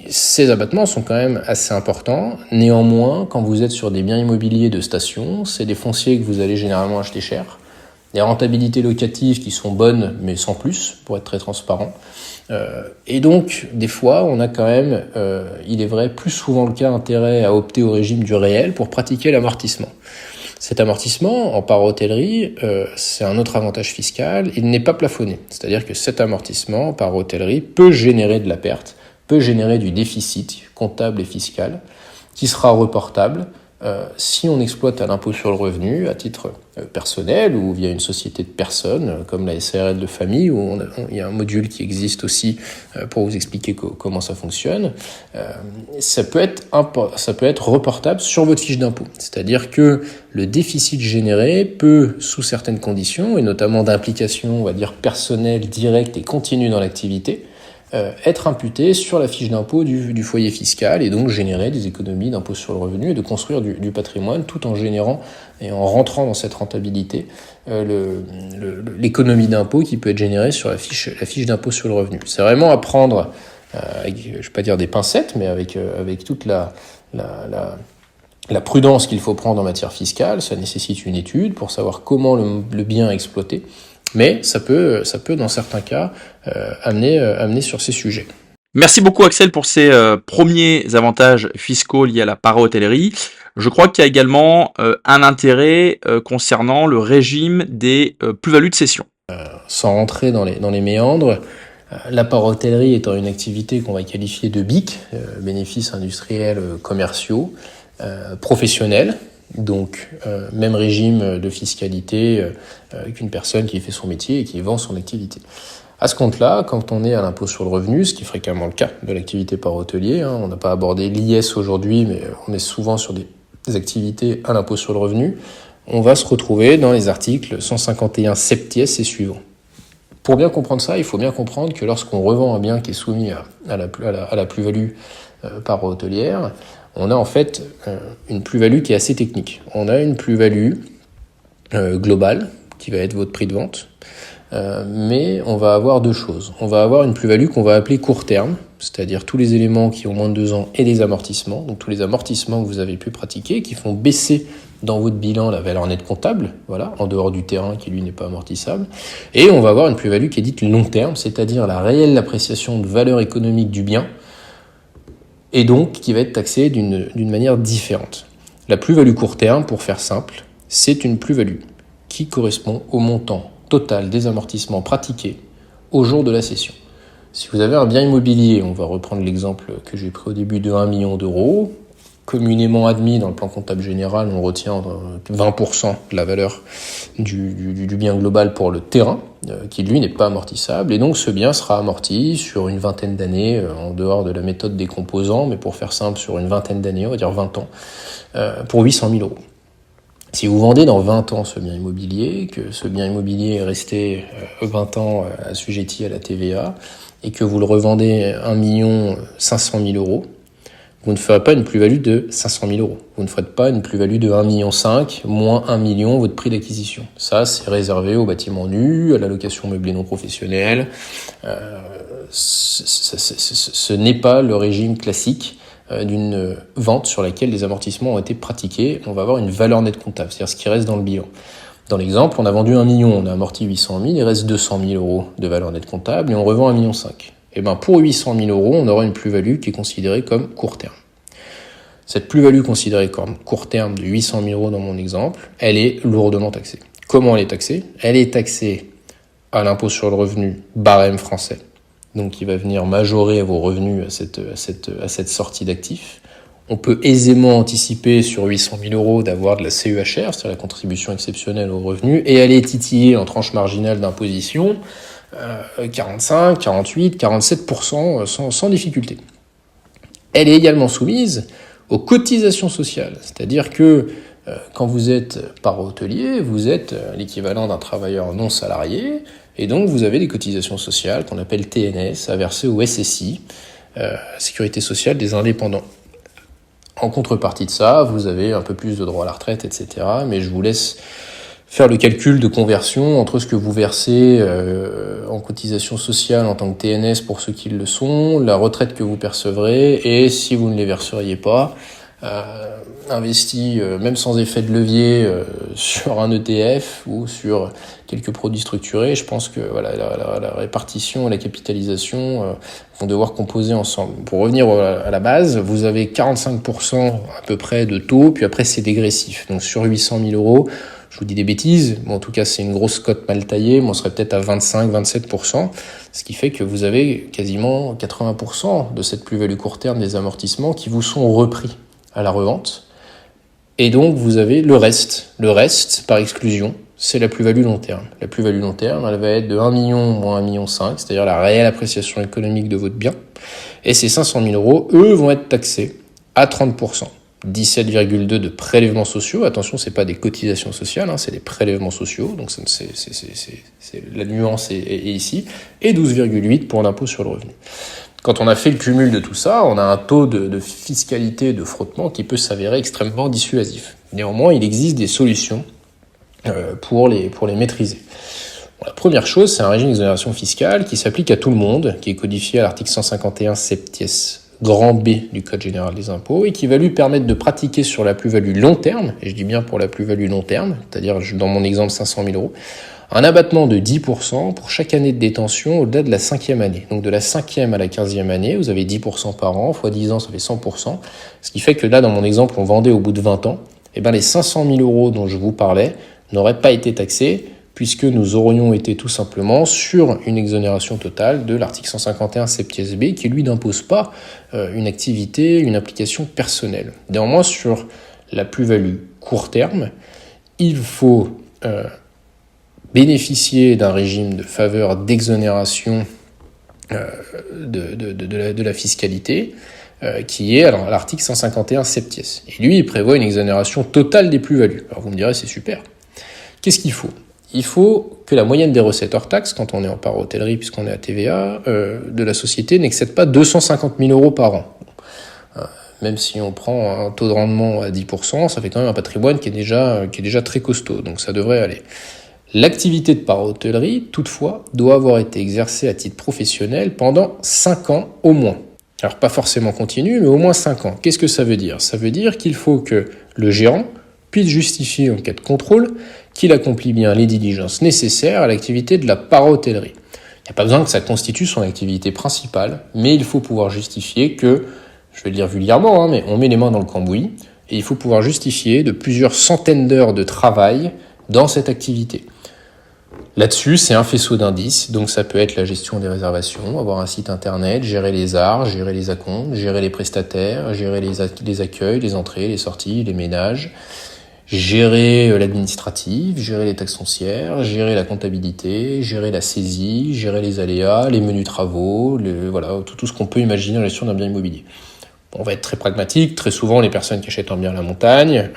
Ces abattements sont quand même assez importants. Néanmoins, quand vous êtes sur des biens immobiliers de station, c'est des fonciers que vous allez généralement acheter cher, des rentabilités locatives qui sont bonnes, mais sans plus, pour être très transparent. Et donc, des fois, on a quand même, il est vrai, plus souvent le cas, intérêt à opter au régime du réel pour pratiquer l'amortissement. Cet amortissement, en para-hôtellerie, c'est un autre avantage fiscal, il n'est pas plafonné. C'est-à-dire que cet amortissement, en para-hôtellerie, peut générer de la perte, peut générer du déficit comptable et fiscal, qui sera reportable si on exploite à l'impôt sur le revenu à titre personnel ou via une société de personnes comme la SARL de famille, où il y a un module qui existe aussi pour vous expliquer comment ça fonctionne. Ça peut être reportable sur votre fiche d'impôt. C'est-à-dire que le déficit généré peut, sous certaines conditions, et notamment d'implication, on va dire, personnelle, directe et continue dans l'activité, être imputé sur la fiche d'impôt du foyer fiscal et donc générer des économies d'impôt sur le revenu et de construire du patrimoine tout en générant et en rentrant dans cette rentabilité l'économie d'impôt qui peut être générée sur la fiche d'impôt sur le revenu. C'est vraiment à prendre avec, je ne vais pas dire des pincettes, mais avec toute la prudence qu'il faut prendre en matière fiscale. Ça nécessite une étude pour savoir comment le bien est exploité. Mais ça peut, dans certains cas, amener sur ces sujets. Merci beaucoup Axel pour ces premiers avantages fiscaux liés à la para-hôtellerie. Je crois qu'il y a également un intérêt concernant le régime des plus-values de cession. Sans rentrer dans les méandres, la para-hôtellerie étant une activité qu'on va qualifier de BIC, bénéfices industriels commerciaux, professionnels. Donc, même régime de fiscalité qu'une personne qui fait son métier et qui vend son activité. À ce compte-là, quand on est à l'impôt sur le revenu, ce qui est fréquemment le cas de l'activité para-hôtelier, on n'a pas abordé l'IS aujourd'hui, mais on est souvent sur des activités à l'impôt sur le revenu, on va se retrouver dans les articles 151 septies et suivants. Pour bien comprendre ça, il faut bien comprendre que lorsqu'on revend un bien qui est soumis à la plus-value para-hôtelière, on a en fait une plus-value qui est assez technique. On a une plus-value globale, qui va être votre prix de vente, mais on va avoir deux choses. On va avoir une plus-value qu'on va appeler court terme, c'est-à-dire tous les éléments qui ont moins de 2 ans et les amortissements, donc tous les amortissements que vous avez pu pratiquer, qui font baisser dans votre bilan la valeur nette comptable, voilà, en dehors du terrain qui lui n'est pas amortissable. Et on va avoir une plus-value qui est dite long terme, c'est-à-dire la réelle appréciation de valeur économique du bien, et donc qui va être taxée d'une manière différente. La plus-value court terme, pour faire simple, c'est une plus-value qui correspond au montant total des amortissements pratiqués au jour de la cession. Si vous avez un bien immobilier, on va reprendre l'exemple que j'ai pris au début de 1 million d'euros, communément admis dans le plan comptable général, on retient 20% de la valeur du bien global pour le terrain, qui lui n'est pas amortissable, et donc ce bien sera amorti sur une vingtaine d'années, en dehors de la méthode des composants, mais pour faire simple, sur une vingtaine d'années, on va dire 20 ans, pour 800 000 euros. Si vous vendez dans 20 ans ce bien immobilier, que ce bien immobilier est resté 20 ans assujetti à la TVA, et que vous le revendez 1 500 000 euros, vous ne ferez pas une plus-value de 500 000 euros. Vous ne ferez pas une plus-value de 1,5 million moins 1 million votre prix d'acquisition. Ça, c'est réservé aux bâtiments nus, à la location meublée non professionnelle. Ce n'est pas le régime classique d'une vente sur laquelle les amortissements ont été pratiqués. On va avoir une valeur nette comptable, c'est-à-dire ce qui reste dans le bilan. Dans l'exemple, on a vendu 1 million, on a amorti 800 000, il reste 200 000 euros de valeur nette comptable et on revend 1,5 million. Et bien pour 800 000 euros, on aura une plus-value qui est considérée comme court terme. Cette plus-value considérée comme court terme de 800 000 euros dans mon exemple, elle est lourdement taxée. Comment elle est taxée ? Elle est taxée à l'impôt sur le revenu barème français, donc qui va venir majorer vos revenus à cette sortie d'actifs. On peut aisément anticiper sur 800 000 euros d'avoir de la CEHR, c'est-à-dire la contribution exceptionnelle aux revenus, et elle est titillée en tranche marginale d'imposition, 45, 48, 47% sans difficulté. Elle est également soumise aux cotisations sociales, c'est-à-dire que quand vous êtes parent hôtelier, vous êtes l'équivalent d'un travailleur non salarié, et donc vous avez des cotisations sociales qu'on appelle TNS à verser au SSI, Sécurité sociale des indépendants. En contrepartie de ça, vous avez un peu plus de droits à la retraite, etc. Mais je vous laisse faire le calcul de conversion entre ce que vous versez en cotisation sociale en tant que TNS pour ceux qui le sont, la retraite que vous percevrez, et si vous ne les verseriez pas, investi même sans effet de levier sur un ETF ou sur quelques produits structurés, je pense que voilà, la répartition et la capitalisation vont devoir composer ensemble. Pour revenir à la base, vous avez 45% à peu près de taux, puis après c'est dégressif. Donc sur 800 000 euros, je vous dis des bêtises, mais en tout cas c'est une grosse cote mal taillée, mais on serait peut-être à 25-27%, ce qui fait que vous avez quasiment 80% de cette plus-value court terme des amortissements qui vous sont repris à la revente. Et donc vous avez le reste, par exclusion, c'est la plus-value long terme. La plus-value long terme, elle va être de 1 million moins 1,5 million, c'est-à-dire la réelle appréciation économique de votre bien. Et ces 500 000 euros, eux, vont être taxés à 30%. 17,2 de prélèvements sociaux. Attention, c'est pas des cotisations sociales, c'est des prélèvements sociaux. Donc la nuance est ici. Et 12,8 pour l'impôt sur le revenu. Quand on a fait le cumul de tout ça, on a un taux de fiscalité, de frottement qui peut s'avérer extrêmement dissuasif. Néanmoins, il existe des solutions pour les maîtriser. Bon, la première chose, c'est un régime d'exonération fiscale qui s'applique à tout le monde, qui est codifié à l'article 151 septies grand B du Code général des impôts et qui va lui permettre de pratiquer sur la plus-value long terme, et je dis bien pour la plus-value long terme, c'est-à-dire dans mon exemple 500 000 euros, un abattement de 10% pour chaque année de détention au-delà de la 5e année. Donc de la 5e à la 15e année, vous avez 10% par an, fois 10 ans, ça fait 100%. Ce qui fait que là, dans mon exemple, on vendait au bout de 20 ans, et les 500 000 euros dont je vous parlais n'auraient pas été taxés, puisque nous aurions été tout simplement sur une exonération totale de l'article 151 septies B, qui lui n'impose pas une activité, une application personnelle. Néanmoins, sur la plus-value court terme, il faut bénéficier d'un régime de faveur d'exonération de la fiscalité, qui est à l'article 151 septies. Et lui, il prévoit une exonération totale des plus-values. Alors vous me direz, c'est super. Qu'est-ce qu'il faut ? Il faut que la moyenne des recettes hors taxes, quand on est en part hôtellerie, puisqu'on est à TVA, de la société n'excède pas 250 000 euros par an. Même si on prend un taux de rendement à 10%, ça fait quand même un patrimoine qui est déjà très costaud, donc ça devrait aller. L'activité de part hôtellerie, toutefois, doit avoir été exercée à titre professionnel pendant 5 ans au moins. Alors pas forcément continu, mais au moins 5 ans. Qu'est-ce que ça veut dire ? Ça veut dire qu'il faut que le gérant puisse justifier en cas de contrôle qu'il accomplit bien les diligences nécessaires à l'activité de la para-hôtellerie. Il n'y a pas besoin que ça constitue son activité principale, mais il faut pouvoir justifier que, je vais le dire vulgairement, mais on met les mains dans le cambouis, et il faut pouvoir justifier de plusieurs centaines d'heures de travail dans cette activité. Là-dessus, c'est un faisceau d'indices, donc ça peut être la gestion des réservations, avoir un site internet, gérer les arts, gérer les acomptes, gérer les prestataires, gérer les accueils, les entrées, les sorties, les ménages, gérer l'administratif, gérer les taxes foncières, gérer la comptabilité, gérer la saisie, gérer les aléas, les menus travaux, voilà, tout ce qu'on peut imaginer en gestion d'un bien immobilier. On va être très pragmatique. Très souvent, les personnes qui achètent un bien à la montagne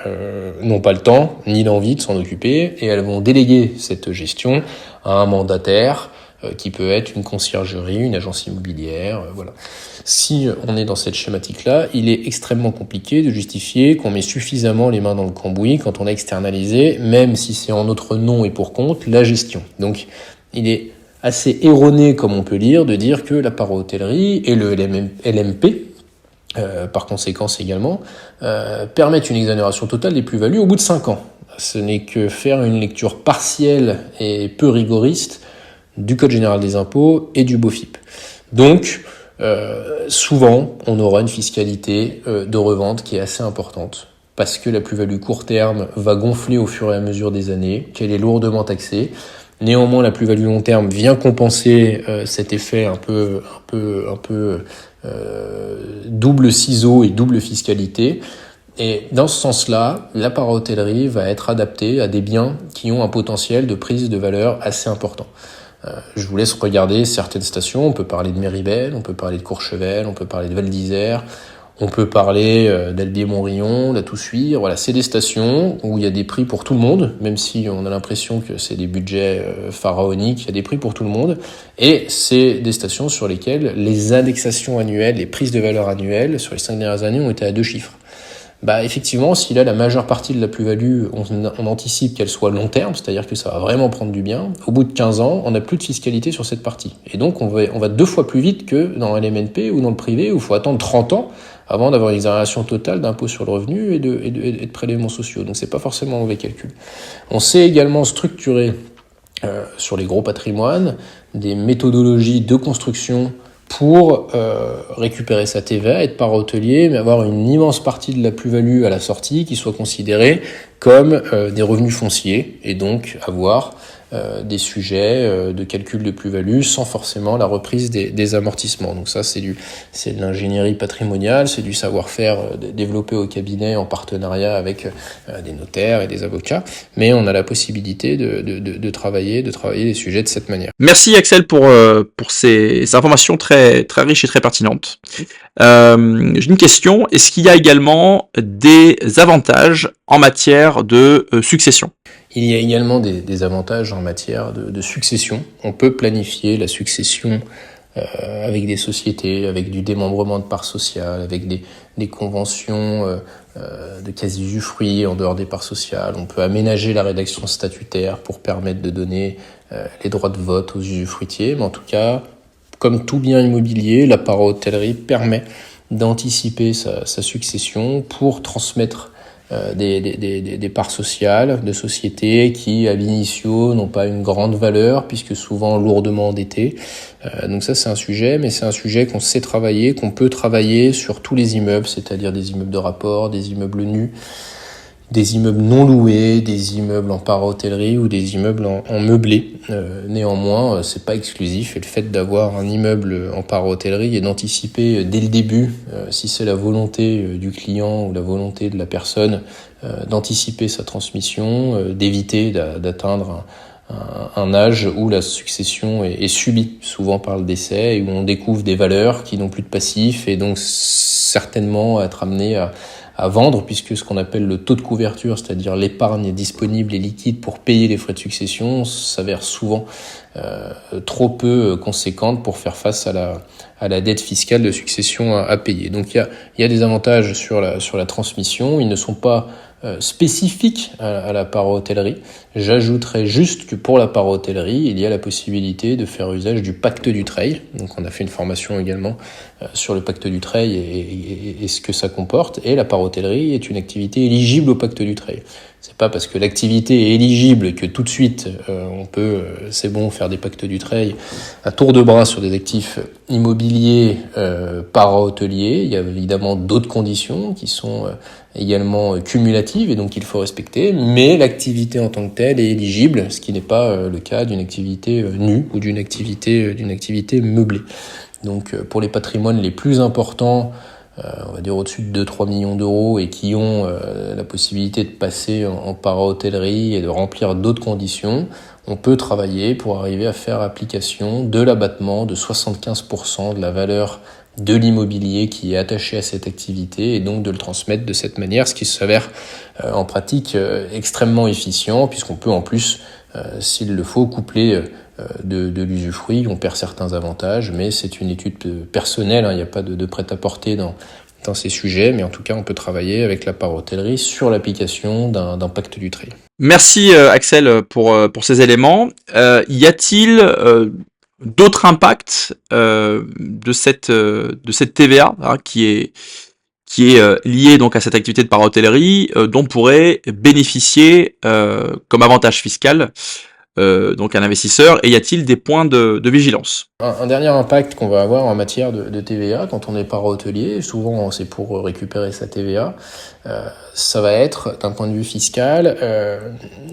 n'ont pas le temps ni l'envie de s'en occuper et elles vont déléguer cette gestion à un mandataire qui peut être une conciergerie, une agence immobilière, voilà. Si on est dans cette schématique-là, il est extrêmement compliqué de justifier qu'on met suffisamment les mains dans le cambouis quand on a externalisé, même si c'est en notre nom et pour compte, la gestion. Donc, il est assez erroné, comme on peut lire, de dire que la para-hôtellerie et le LMP, par conséquent également, permettent une exonération totale des plus-values au bout de 5 ans. Ce n'est que faire une lecture partielle et peu rigoriste du Code général des impôts et du BOFIP. Donc, souvent, on aura une fiscalité de revente qui est assez importante, parce que la plus-value court terme va gonfler au fur et à mesure des années, qu'elle est lourdement taxée. Néanmoins, la plus-value long terme vient compenser cet effet un peu double ciseau et double fiscalité. Et dans ce sens-là, la para-hôtellerie va être adaptée à des biens qui ont un potentiel de prise de valeur assez important. Je vous laisse regarder certaines stations. On peut parler de Méribel, on peut parler de Courchevel, on peut parler de Val d'Isère, on peut parler d'Albier-Montrion, la Toussuire. Voilà, c'est des stations où il y a des prix pour tout le monde, même si on a l'impression que c'est des budgets pharaoniques, il y a des prix pour tout le monde. Et c'est des stations sur lesquelles les indexations annuelles, les prises de valeur annuelles sur les 5 dernières années ont été à 2 chiffres. Effectivement, si là la majeure partie de la plus-value, on anticipe qu'elle soit long terme, c'est-à-dire que ça va vraiment prendre du bien, au bout de 15 ans, on n'a plus de fiscalité sur cette partie. Et donc on va 2 fois plus vite que dans LMNP ou dans le privé, où il faut attendre 30 ans avant d'avoir une exonération totale d'impôt sur le revenu et de prélèvements sociaux. Donc c'est pas forcément un mauvais calcul. On sait également structurer sur les gros patrimoines des méthodologies de construction pour récupérer sa TVA, être para-hôtelier, mais avoir une immense partie de la plus-value à la sortie qui soit considérée comme des revenus fonciers, et donc avoir des sujets de calcul de plus-value sans forcément la reprise des amortissements. Donc ça, c'est de l'ingénierie patrimoniale, c'est du savoir-faire développé au cabinet en partenariat avec des notaires et des avocats, mais on a la possibilité de travailler les sujets de cette manière. Merci Axel pour ces informations très très riches et très pertinentes. J'ai une question. Est-ce qu'il y a également des avantages en matière de succession ? Il y a également des avantages en matière de succession. On peut planifier la succession avec des sociétés, avec du démembrement de parts sociales, avec des conventions de quasi-usufruit en dehors des parts sociales. On peut aménager la rédaction statutaire pour permettre de donner les droits de vote aux usufruitiers. Mais en tout cas, comme tout bien immobilier, la para-hôtellerie permet d'anticiper sa succession pour transmettre des parts sociales de sociétés qui, à l'initio, n'ont pas une grande valeur puisque souvent lourdement endettées. Donc ça, c'est un sujet, mais c'est un sujet qu'on sait travailler, qu'on peut travailler sur tous les immeubles, c'est-à-dire des immeubles de rapport, des immeubles nus, des immeubles non loués, des immeubles en para-hôtellerie ou des immeubles en meublé. Néanmoins, c'est pas exclusif, et le fait d'avoir un immeuble en para-hôtellerie et d'anticiper dès le début, si c'est la volonté du client ou la volonté de la personne, d'anticiper sa transmission, d'éviter d'atteindre un âge où la succession est subie, souvent par le décès, et où on découvre des valeurs qui n'ont plus de passif, et donc certainement être amené à vendre, puisque ce qu'on appelle le taux de couverture, c'est-à-dire l'épargne disponible et liquide pour payer les frais de succession, s'avère souvent trop peu conséquente pour faire face à la dette fiscale de succession à payer. Donc il y a des avantages sur la transmission. Ils ne sont pas spécifique à la para-hôtellerie. J'ajouterais juste que pour la para-hôtellerie, il y a la possibilité de faire usage du pacte Dutreil. Donc on a fait une formation également sur le pacte Dutreil et ce que ça comporte. Et la para-hôtellerie est une activité éligible au pacte Dutreil. C'est pas parce que l'activité est éligible que tout de suite on peut, c'est bon, faire des pactes Dutreil à tour de bras sur des actifs immobiliers para-hôteliers. Il y a évidemment d'autres conditions qui sont également cumulatives et donc il faut respecter, mais l'activité en tant que telle est éligible, ce qui n'est pas le cas d'une activité nue ou d'une activité meublée. Donc pour les patrimoines les plus importants, on va dire au-dessus de 2-3 millions d'euros et qui ont la possibilité de passer en para-hôtellerie et de remplir d'autres conditions, on peut travailler pour arriver à faire application de l'abattement de 75% de la valeur de l'immobilier qui est attaché à cette activité et donc de le transmettre de cette manière, ce qui s'avère en pratique extrêmement efficient puisqu'on peut en plus, s'il le faut, coupler de l'usufruit. On perd certains avantages, mais c'est une étude personnelle, il n'y a pas de prêt-à-porter dans ces sujets, mais en tout cas on peut travailler avec la para-hôtellerie sur l'application d'un pacte Dutreil. Merci Axel pour ces éléments. Y a-t-il d'autres impacts de cette TVA qui est liée donc à cette activité de para-hôtellerie dont pourrait bénéficier comme avantage fiscal donc un investisseur, et y a-t-il des points de vigilance? Un dernier impact qu'on va avoir en matière de TVA quand on est para-hôtelier, souvent c'est pour récupérer sa TVA, ça va être d'un point de vue fiscal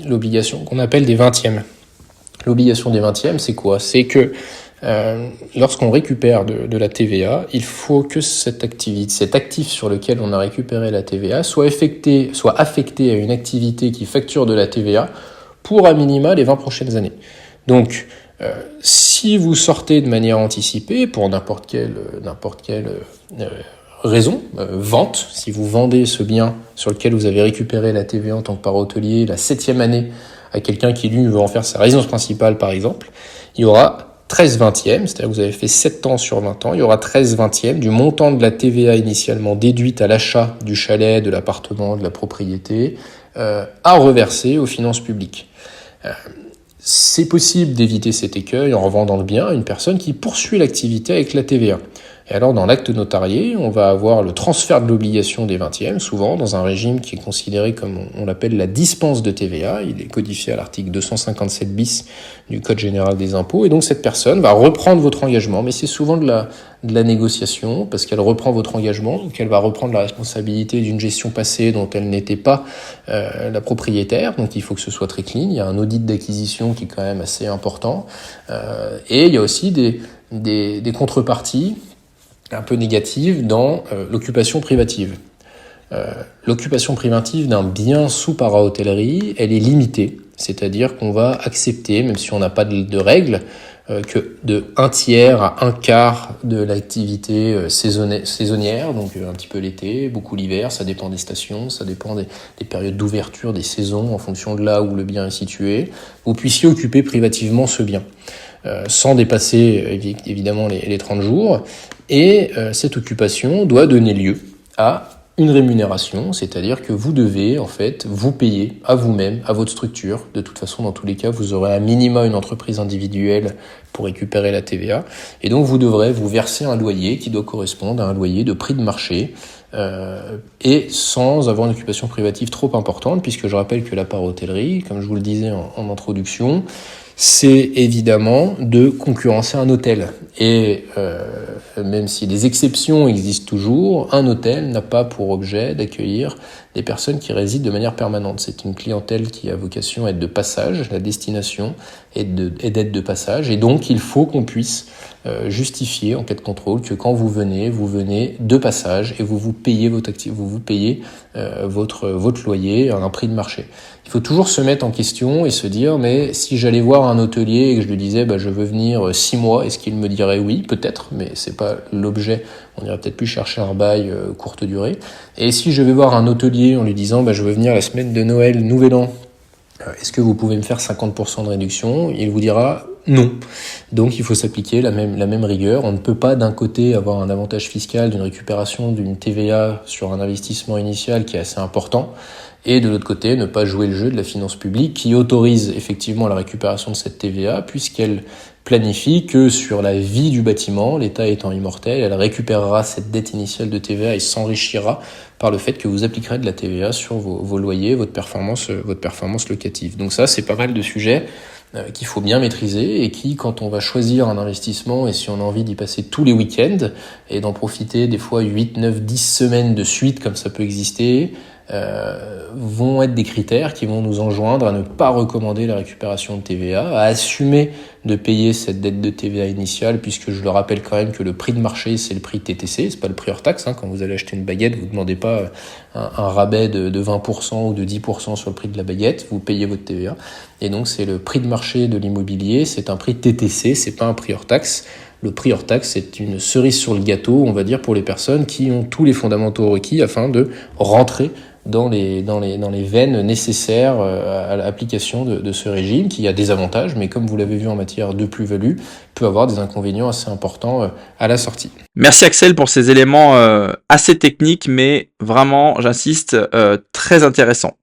l'obligation qu'on appelle des 20e. L'obligation des 20e, c'est quoi? C'est que lorsqu'on récupère de la TVA, il faut que cette activité, cet actif sur lequel on a récupéré la TVA soit affecté à une activité qui facture de la TVA pour à minima les 20 prochaines années. Donc, si vous sortez de manière anticipée, pour n'importe quelle raison, vente, si vous vendez ce bien sur lequel vous avez récupéré la TVA en tant que para-hôtelier la 7e année à quelqu'un qui, lui, veut en faire sa résidence principale, par exemple, il y aura 13/20, c'est-à-dire que vous avez fait 7 ans sur 20 ans, il y aura 13/20 du montant de la TVA initialement déduite à l'achat du chalet, de l'appartement, de la propriété, à reverser aux finances publiques. C'est possible d'éviter cet écueil en revendant le bien à une personne qui poursuit l'activité avec la TVA. Et alors, dans l'acte notarié, on va avoir le transfert de l'obligation des 20e, souvent dans un régime qui est considéré comme on l'appelle la dispense de TVA. Il est codifié à l'article 257 bis du Code général des impôts. Et donc, cette personne va reprendre votre engagement. Mais c'est souvent de la négociation, parce qu'elle reprend votre engagement, donc elle va reprendre la responsabilité d'une gestion passée dont elle n'était pas la propriétaire. Donc, il faut que ce soit très clean. Il y a un audit d'acquisition qui est quand même assez important. Et il y a aussi des contreparties un peu négative dans l'occupation privative. L'occupation privative d'un bien sous para-hôtellerie, elle est limitée, c'est-à-dire qu'on va accepter, même si on n'a pas de règles, que de 1/3 à 1/4 de l'activité saisonnière, donc un petit peu l'été, beaucoup l'hiver, ça dépend des stations, ça dépend des périodes d'ouverture, des saisons, en fonction de là où le bien est situé, vous puissiez occuper privativement ce bien, sans dépasser évidemment les 30 jours. Et cette occupation doit donner lieu à une rémunération, c'est-à-dire que vous devez en fait vous payer à vous-même, à votre structure. De toute façon, dans tous les cas, vous aurez à minima une entreprise individuelle pour récupérer la TVA. Et donc, vous devrez vous verser un loyer qui doit correspondre à un loyer de prix de marché et sans avoir une occupation privative trop importante, puisque je rappelle que la para-hôtellerie, comme je vous le disais en introduction, c'est évidemment de concurrencer un hôtel. Et même si des exceptions existent toujours, un hôtel n'a pas pour objet d'accueillir des personnes qui résident de manière permanente. C'est une clientèle qui a vocation à être de passage, la destination est d'être de passage. Et donc, il faut qu'on puisse justifier en cas de contrôle que quand vous venez de passage et vous payez votre loyer à un prix de marché. Il faut toujours se mettre en question et se dire, mais si j'allais voir un hôtelier et que je lui disais, je veux venir 6 mois, est-ce qu'il me dirait oui? Peut-être, mais c'est pas l'objet. On irait peut-être plus chercher un bail courte durée. Et si je vais voir un hôtelier en lui disant, je veux venir la semaine de Noël, Nouvel An, est-ce que vous pouvez me faire 50% de réduction? Il vous dira non. Donc il faut s'appliquer la même rigueur. On ne peut pas d'un côté avoir un avantage fiscal d'une récupération d'une TVA sur un investissement initial qui est assez important et de l'autre côté, ne pas jouer le jeu de la finance publique qui autorise effectivement la récupération de cette TVA puisqu'elle planifie que sur la vie du bâtiment, l'État étant immortel, elle récupérera cette dette initiale de TVA et s'enrichira par le fait que vous appliquerez de la TVA sur vos loyers, votre performance locative. Donc ça, c'est pas mal de sujets qu'il faut bien maîtriser et qui, quand on va choisir un investissement et si on a envie d'y passer tous les week-ends et d'en profiter des fois 8, 9, 10 semaines de suite comme ça peut exister, vont être des critères qui vont nous enjoindre à ne pas recommander la récupération de TVA, à assumer de payer cette dette de TVA initiale, puisque je le rappelle quand même que le prix de marché, c'est le prix TTC, c'est pas le prix hors taxe. Quand vous allez acheter une baguette, vous demandez pas un rabais de 20% ou de 10% sur le prix de la baguette, vous payez votre TVA. Et donc, c'est le prix de marché de l'immobilier, c'est un prix TTC, c'est pas un prix hors taxe. Le prix hors taxe, c'est une cerise sur le gâteau, on va dire, pour les personnes qui ont tous les fondamentaux requis afin de rentrer dans les veines nécessaires à l'application de ce régime, qui a des avantages, mais comme vous l'avez vu en matière de plus-value, peut avoir des inconvénients assez importants à la sortie. Merci Axel pour ces éléments assez techniques, mais vraiment, j'insiste, très intéressants.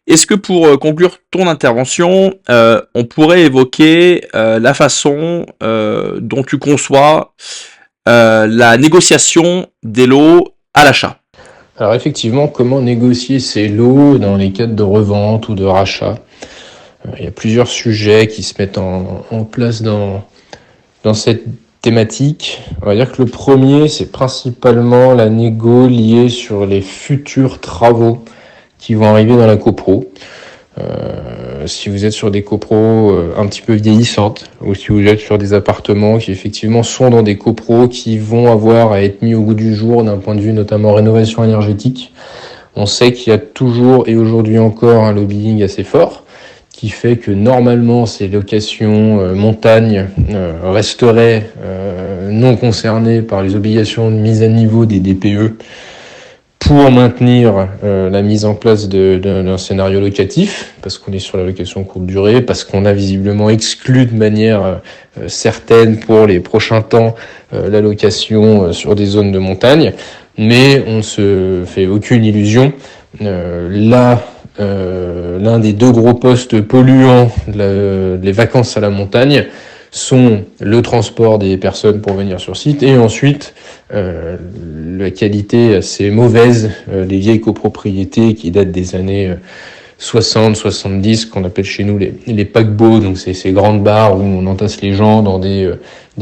Est-ce que pour conclure ton intervention, on pourrait évoquer la façon dont tu conçois la négociation des lots à l'achat ? Alors effectivement, comment négocier ces lots dans les cadres de revente ou de rachat ? Il y a plusieurs sujets qui se mettent en place dans cette thématique. On va dire que le premier, c'est principalement la négo liée sur les futurs travaux qui vont arriver dans la copro. Si vous êtes sur des copros un petit peu vieillissantes, ou si vous êtes sur des appartements qui effectivement sont dans des copros qui vont avoir à être mis au goût du jour d'un point de vue notamment rénovation énergétique, on sait qu'il y a toujours et aujourd'hui encore un lobbying assez fort qui fait que normalement ces locations montagne resteraient non concernées par les obligations de mise à niveau des DPE pour maintenir la mise en place d'un scénario locatif, parce qu'on est sur la location courte durée, parce qu'on a visiblement exclu de manière certaine pour les prochains temps la location sur des zones de montagne, mais on se fait aucune illusion. L'un des deux gros postes polluants des vacances à la montagne sont le transport des personnes pour venir sur site et ensuite la qualité assez mauvaise des vieilles copropriétés qui datent des années 60, 70, qu'on appelle chez nous les paquebots, donc c'est ces grandes barres où on entasse les gens dans des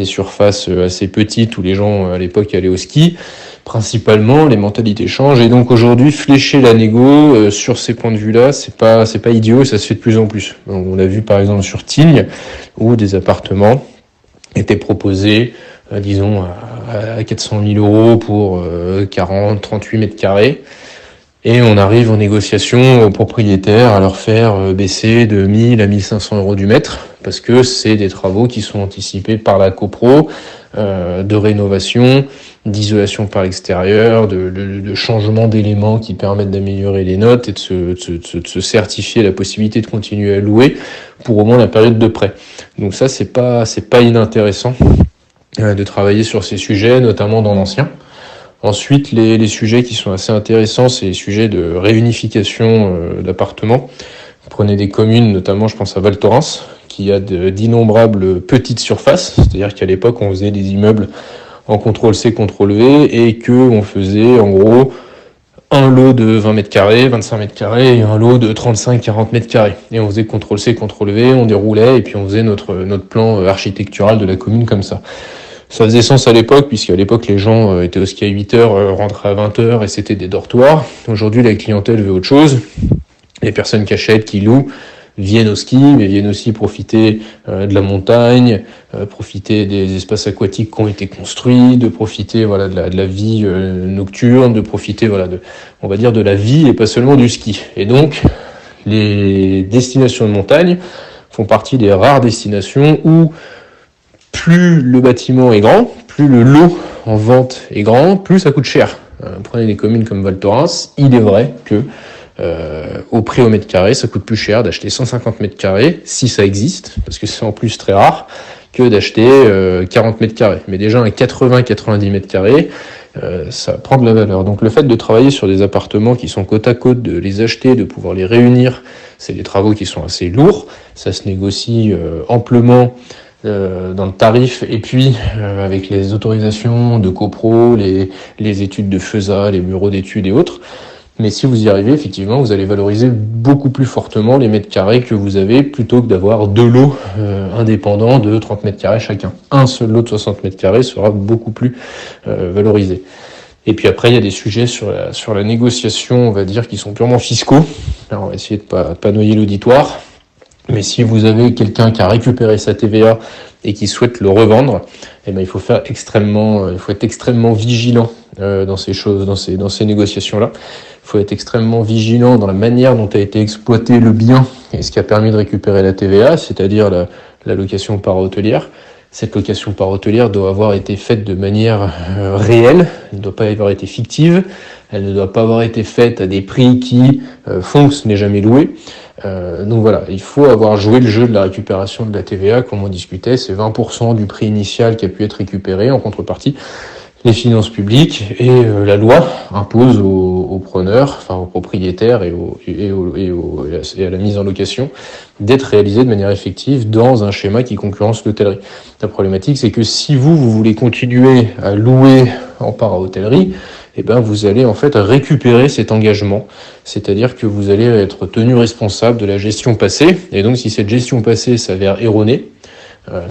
surfaces assez petites où les gens à l'époque allaient au ski. Principalement, les mentalités changent et donc aujourd'hui flécher la négo sur ces points de vue-là, c'est pas idiot et ça se fait de plus en plus. Donc, on a vu par exemple sur Tignes où des appartements étaient proposés, disons à 400 000 euros pour 38 mètres carrés. Et on arrive en négociation aux propriétaires à leur faire baisser de 1000 à 1500 euros du mètre, parce que c'est des travaux qui sont anticipés par la copro, de rénovation, d'isolation par l'extérieur, de changement d'éléments qui permettent d'améliorer les notes et de se certifier la possibilité de continuer à louer pour au moins la période de prêt. Donc ça, c'est pas inintéressant de travailler sur ces sujets, notamment dans l'ancien. Ensuite, les sujets qui sont assez intéressants, c'est les sujets de réunification d'appartements. Vous prenez des communes, notamment je pense à Val Thorens, qui a d'innombrables petites surfaces, c'est-à-dire qu'à l'époque on faisait des immeubles en CTRL-C, CTRL-V, et qu'on faisait en gros un lot de 20 mètres carrés, 25 mètres carrés, et un lot de 35-40 mètres carrés. Et on faisait CTRL-C, CTRL-V, on déroulait, et puis on faisait notre plan architectural de la commune comme ça. Ça faisait sens à l'époque, puisqu'à l'époque, les gens étaient au ski à 8h, rentraient à 20h, et c'était des dortoirs. Aujourd'hui, la clientèle veut autre chose. Les personnes qui achètent, qui louent, viennent au ski, mais viennent aussi profiter de la montagne, profiter des espaces aquatiques qui ont été construits, de profiter de la vie nocturne, de profiter on va dire de la vie et pas seulement du ski. Et donc, les destinations de montagne font partie des rares destinations où plus le bâtiment est grand, plus le lot en vente est grand, plus ça coûte cher. Prenez des communes comme Val Thorens, il est vrai que au prix au mètre carré, ça coûte plus cher d'acheter 150 mètres carrés, si ça existe, parce que c'est en plus très rare, que d'acheter 40 mètres carrés. Mais déjà un 80-90 mètres carrés, ça prend de la valeur. Donc le fait de travailler sur des appartements qui sont côte à côte, de les acheter, de pouvoir les réunir, c'est des travaux qui sont assez lourds. Ça se négocie amplement dans le tarif, et puis avec les autorisations de copro, les études de FESA, les bureaux d'études et autres. Mais si vous y arrivez, effectivement, vous allez valoriser beaucoup plus fortement les mètres carrés que vous avez, plutôt que d'avoir deux lots indépendants de 30 mètres carrés chacun. Un seul lot de 60 mètres carrés sera beaucoup plus valorisé. Et puis après, il y a des sujets sur la négociation, on va dire, qui sont purement fiscaux. Alors, on va essayer de pas noyer l'auditoire. Mais si vous avez quelqu'un qui a récupéré sa TVA et qui souhaite le revendre, eh ben, il faut être extrêmement vigilant dans ces choses, dans ces négociations-là. Il faut être extrêmement vigilant dans la manière dont a été exploité le bien et ce qui a permis de récupérer la TVA, c'est-à-dire la location par hôtelière. Cette location par hôtelière doit avoir été faite de manière réelle, elle ne doit pas avoir été fictive, elle ne doit pas avoir été faite à des prix qui font que ce n'est jamais loué. Donc voilà, il faut avoir joué le jeu de la récupération de la TVA, comme on discutait, c'est 20% du prix initial qui a pu être récupéré. En contrepartie, les finances publiques et la loi imposent aux preneurs, enfin aux propriétaires et à la mise en location, d'être réalisés de manière effective dans un schéma qui concurrence l'hôtellerie. La problématique, c'est que si vous voulez continuer à louer en para-hôtellerie, eh ben vous allez en fait récupérer cet engagement, c'est-à-dire que vous allez être tenu responsable de la gestion passée, et donc si cette gestion passée s'avère erronée,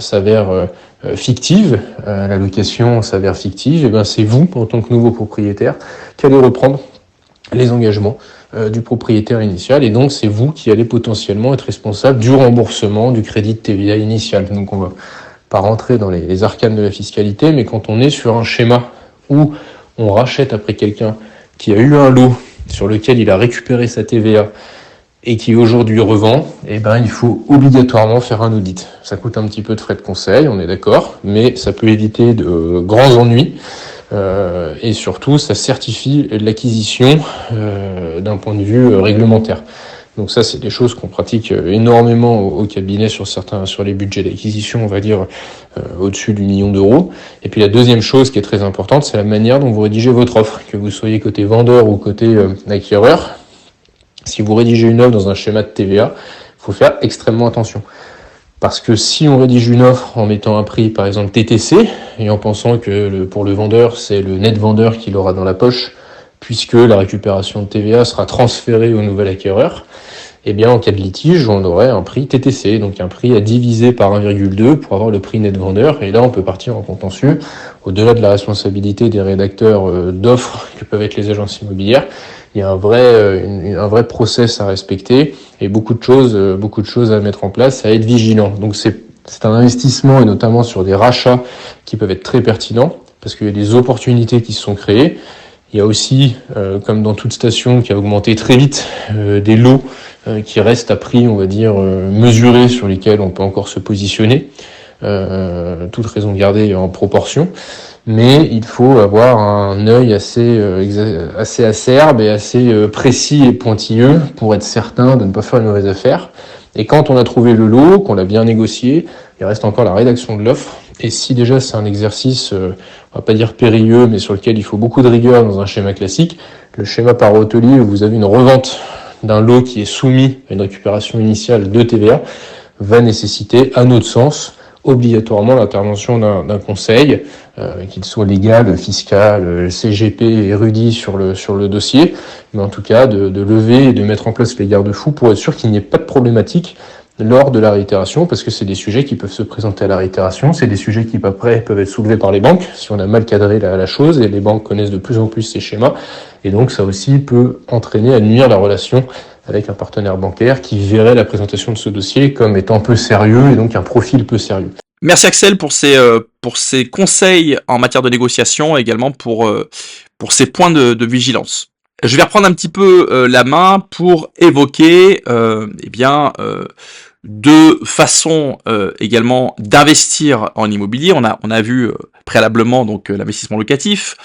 s'avère fictive, la location s'avère fictive, et ben c'est vous, en tant que nouveau propriétaire, qui allez reprendre les engagements du propriétaire initial, et donc c'est vous qui allez potentiellement être responsable du remboursement du crédit de TVA initial. Donc on va pas rentrer dans les arcanes de la fiscalité, mais quand on est sur un schéma où on rachète après quelqu'un qui a eu un lot sur lequel il a récupéré sa TVA et qui aujourd'hui revend, eh ben, il faut obligatoirement faire un audit. Ça coûte un petit peu de frais de conseil, on est d'accord, mais ça peut éviter de grands ennuis. Et surtout, ça certifie l'acquisition d'un point de vue réglementaire. Donc ça, c'est des choses qu'on pratique énormément au cabinet sur les budgets d'acquisition, on va dire au-dessus du million d'euros. Et puis la deuxième chose qui est très importante, c'est la manière dont vous rédigez votre offre, que vous soyez côté vendeur ou côté acquéreur. Si vous rédigez une offre dans un schéma de TVA, il faut faire extrêmement attention. Parce que si on rédige une offre en mettant un prix, par exemple TTC, et en pensant que pour le vendeur, c'est le net vendeur qui l'aura dans la poche, puisque la récupération de TVA sera transférée au nouvel acquéreur, eh bien, en cas de litige, on aurait un prix TTC, donc un prix à diviser par 1,2 pour avoir le prix net vendeur. Et là, on peut partir en contentieux. Au-delà de la responsabilité des rédacteurs d'offres que peuvent être les agences immobilières, il y a un vrai process à respecter et beaucoup de choses à mettre en place, à être vigilant. Donc c'est un investissement, et notamment sur des rachats qui peuvent être très pertinents, parce qu'il y a des opportunités qui se sont créées. Il y a aussi, comme dans toute station qui a augmenté très vite, des lots qui restent à prix, on va dire, mesurés, sur lesquels on peut encore se positionner, toute raison gardée en proportion. Mais il faut avoir un œil assez acerbe et assez précis et pointilleux pour être certain de ne pas faire une mauvaise affaire. Et quand on a trouvé le lot, qu'on l'a bien négocié, il reste encore la rédaction de l'offre. Et si déjà c'est un exercice, on va pas dire périlleux, mais sur lequel il faut beaucoup de rigueur dans un schéma classique, le schéma par hôtelier où vous avez une revente d'un lot qui est soumis à une récupération initiale de TVA, va nécessiter, à notre sens, obligatoirement l'intervention d'un conseil, qu'il soit légal, fiscal, CGP, érudit sur le dossier, mais en tout cas de lever et de mettre en place les garde-fous pour être sûr qu'il n'y ait pas de problématique lors de la réitération, parce que c'est des sujets qui peuvent se présenter à la réitération, c'est des sujets qui après peuvent être soulevés par les banques, si on a mal cadré la chose, et les banques connaissent de plus en plus ces schémas, et donc ça aussi peut entraîner à nuire la relation avec un partenaire bancaire qui verrait la présentation de ce dossier comme étant peu sérieux, et donc un profil peu sérieux. Merci Axel pour ces conseils en matière de négociation et également pour ces points de vigilance. Je vais reprendre un petit peu la main pour évoquer deux façons également d'investir en immobilier. On a vu préalablement donc l'investissement locatif,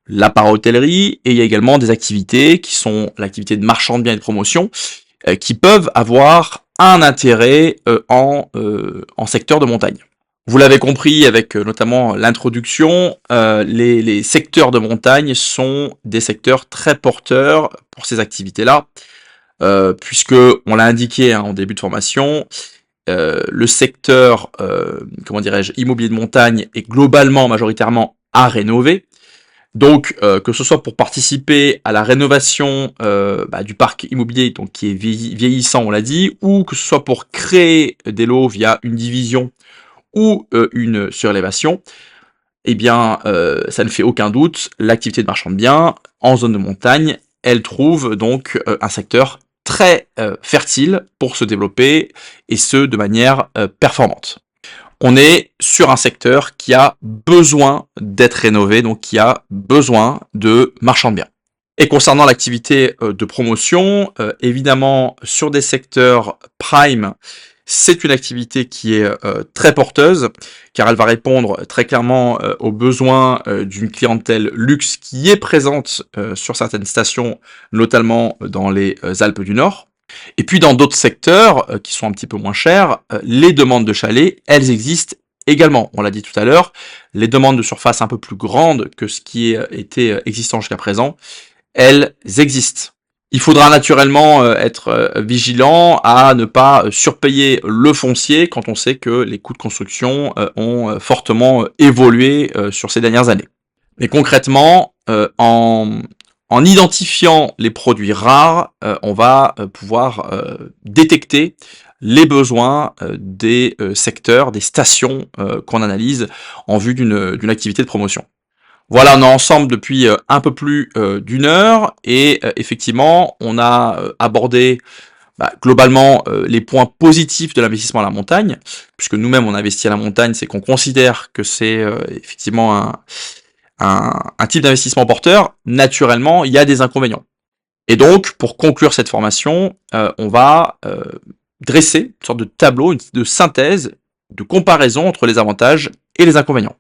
la para-hôtellerie, et il y a également des activités qui sont l'activité de marchand de biens et de promotion qui peuvent avoir un intérêt en secteur de montagne. Vous l'avez compris avec notamment l'introduction, les secteurs de montagne sont des secteurs très porteurs pour ces activités-là, puisque on l'a indiqué en début de formation, le secteur, comment dirais-je, immobilier de montagne est globalement, majoritairement à rénover. Donc, que ce soit pour participer à la rénovation du parc immobilier, donc qui est vieillissant, on l'a dit, ou que ce soit pour créer des lots via une division ou une surélévation, eh bien, ça ne fait aucun doute, l'activité de marchand de biens en zone de montagne, elle trouve donc un secteur très fertile pour se développer, et ce, de manière performante. On est sur un secteur qui a besoin d'être rénové, donc qui a besoin de marchands de biens. Et concernant l'activité de promotion, évidemment, sur des secteurs prime, c'est une activité qui est très porteuse, car elle va répondre très clairement aux besoins d'une clientèle luxe qui est présente sur certaines stations, notamment dans les Alpes du Nord. Et puis dans d'autres secteurs qui sont un petit peu moins chers, les demandes de chalets, elles existent également. On l'a dit tout à l'heure, les demandes de surface un peu plus grandes que ce qui était existant jusqu'à présent, elles existent. Il faudra naturellement être vigilant à ne pas surpayer le foncier quand on sait que les coûts de construction ont fortement évolué sur ces dernières années. Mais concrètement, en identifiant les produits rares, on va pouvoir détecter les besoins des secteurs, des stations qu'on analyse en vue d'une activité de promotion. Voilà, on est ensemble depuis un peu plus d'une heure, et effectivement, on a abordé globalement les points positifs de l'investissement à la montagne, puisque nous-mêmes on investit à la montagne, c'est qu'on considère que c'est effectivement un type d'investissement porteur. Naturellement, il y a des inconvénients. Et donc, pour conclure cette formation, on va dresser une sorte de tableau, de synthèse, de comparaison entre les avantages et les inconvénients.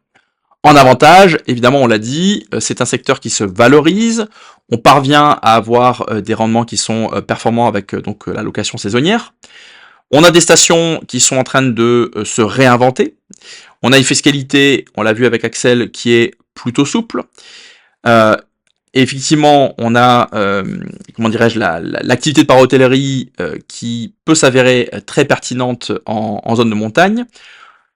En avantage, évidemment, on l'a dit, c'est un secteur qui se valorise, on parvient à avoir des rendements qui sont performants avec donc la location saisonnière. On a des stations qui sont en train de se réinventer. On a une fiscalité, on l'a vu avec Axel, qui est plutôt souple. Et effectivement, on a, comment dirais-je, l'activité de para-hôtellerie qui peut s'avérer très pertinente en zone de montagne.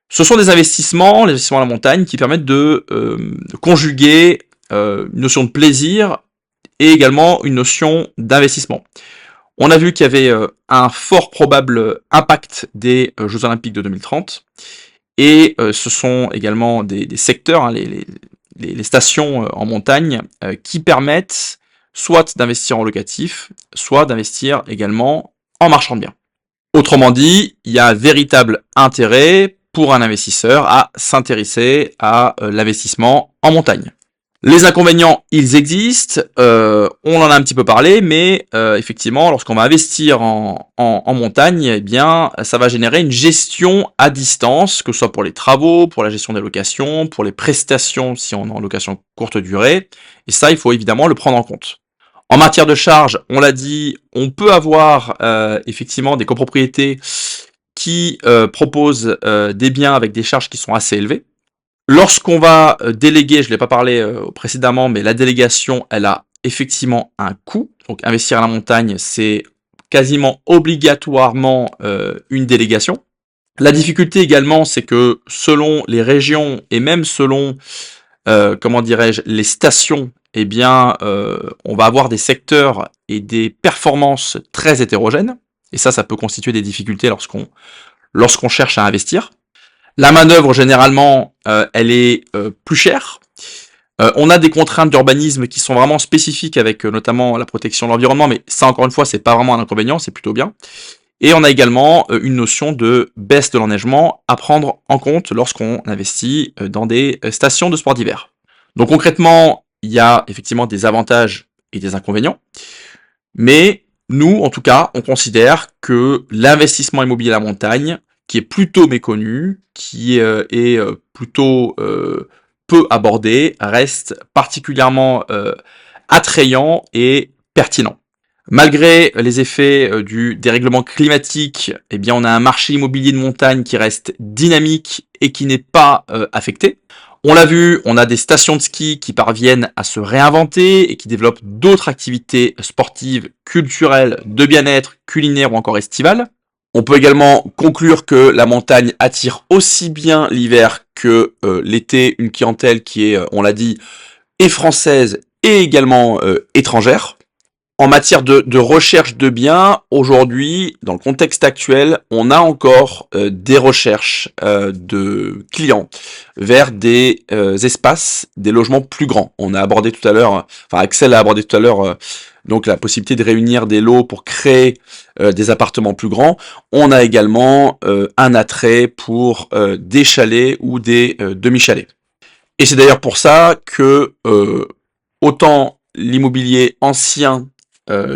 Ce sont des investissements, les investissements à la montagne, qui permettent de conjuguer une notion de plaisir et également une notion d'investissement. On a vu qu'il y avait un fort probable impact des Jeux Olympiques de 2030, et ce sont également des secteurs, hein, les stations en montagne, qui permettent soit d'investir en locatif, soit d'investir également en marchand de biens. Autrement dit, il y a un véritable intérêt pour un investisseur à s'intéresser à l'investissement en montagne. Les inconvénients, ils existent, on en a un petit peu parlé, mais effectivement, lorsqu'on va investir en montagne, eh bien, ça va générer une gestion à distance, que ce soit pour les travaux, pour la gestion des locations, pour les prestations si on est en location courte durée, et ça, il faut évidemment le prendre en compte. En matière de charges, on l'a dit, on peut avoir effectivement des copropriétés qui proposent des biens avec des charges qui sont assez élevées. Lorsqu'on va déléguer, je ne l'ai pas parlé précédemment, mais la délégation, elle a effectivement un coût. Donc investir à la montagne, c'est quasiment obligatoirement une délégation. La difficulté également, c'est que selon les régions et même selon, comment dirais-je, les stations, eh bien, on va avoir des secteurs et des performances très hétérogènes. Et ça peut constituer des difficultés lorsqu'on cherche à investir. La manœuvre, généralement, elle est plus chère. On a des contraintes d'urbanisme qui sont vraiment spécifiques avec notamment la protection de l'environnement, mais ça, encore une fois, c'est pas vraiment un inconvénient, c'est plutôt bien. Et on a également une notion de baisse de l'enneigement à prendre en compte lorsqu'on investit dans des stations de sport d'hiver. Donc concrètement, il y a effectivement des avantages et des inconvénients, mais nous, en tout cas, on considère que l'investissement immobilier à la montagne, qui est plutôt méconnu, qui est plutôt peu abordé, reste particulièrement attrayant et pertinent. Malgré les effets du dérèglement climatique, eh bien, on a un marché immobilier de montagne qui reste dynamique et qui n'est pas affecté. On l'a vu, on a des stations de ski qui parviennent à se réinventer et qui développent d'autres activités sportives, culturelles, de bien-être, culinaires ou encore estivales. On peut également conclure que la montagne attire aussi bien l'hiver que l'été une clientèle qui est, on l'a dit, et française et également étrangère. En matière de recherche de biens, aujourd'hui, dans le contexte actuel, on a encore des recherches de clients vers des espaces, des logements plus grands. On a abordé tout à l'heure, enfin Axel a abordé tout à l'heure donc la possibilité de réunir des lots pour créer des appartements plus grands. On a également un attrait pour des chalets ou des demi-chalets. Et c'est d'ailleurs pour ça que autant l'immobilier ancien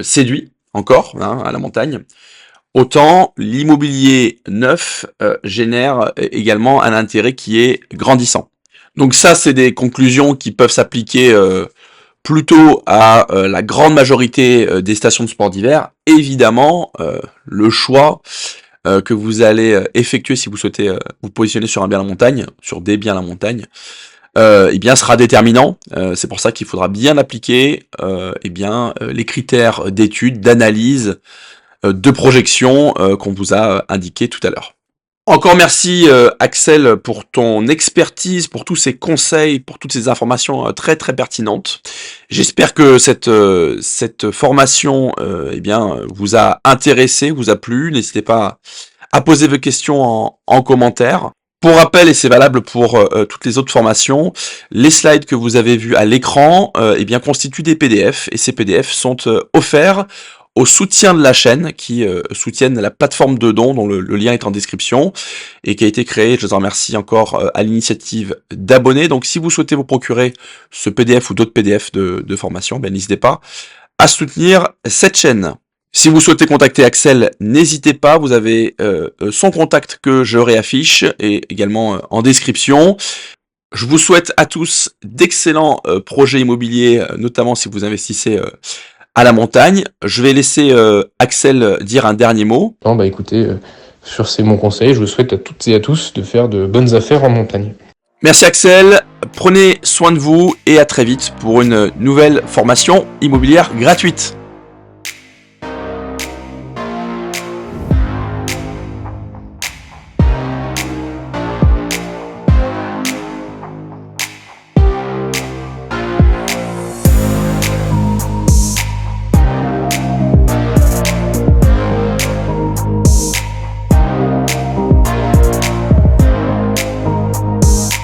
séduit encore à la montagne, autant l'immobilier neuf génère également un intérêt qui est grandissant. Donc ça, c'est des conclusions qui peuvent s'appliquer plutôt à la grande majorité des stations de sport d'hiver. Évidemment, le choix que vous allez effectuer si vous souhaitez vous positionner sur un bien à la montagne, sur des biens à la montagne, eh bien sera déterminant. C'est pour ça qu'il faudra bien appliquer les critères d'étude, d'analyse, de projection qu'on vous a indiqué tout à l'heure. Encore merci Axel pour ton expertise, pour tous ces conseils, pour toutes ces informations très très pertinentes. J'espère que cette formation vous a intéressé, vous a plu. N'hésitez pas à poser vos questions en commentaire. Pour rappel, et c'est valable pour toutes les autres formations, les slides que vous avez vus à l'écran constituent des PDF et ces PDF sont offerts au soutien de la chaîne qui soutiennent la plateforme de dons dont le lien est en description et qui a été créé, je vous en remercie encore, à l'initiative d'abonnés. Donc si vous souhaitez vous procurer ce PDF ou d'autres PDF de formation, n'hésitez pas à soutenir cette chaîne. Si vous souhaitez contacter Axel, n'hésitez pas, vous avez son contact que je réaffiche et également en description. Je vous souhaite à tous d'excellents projets immobiliers, notamment si vous investissez à la montagne. Je vais laisser Axel dire un dernier mot. Non, écoutez, sur ces bons conseils, je vous souhaite à toutes et à tous de faire de bonnes affaires en montagne. Merci Axel, prenez soin de vous et à très vite pour une nouvelle formation immobilière gratuite.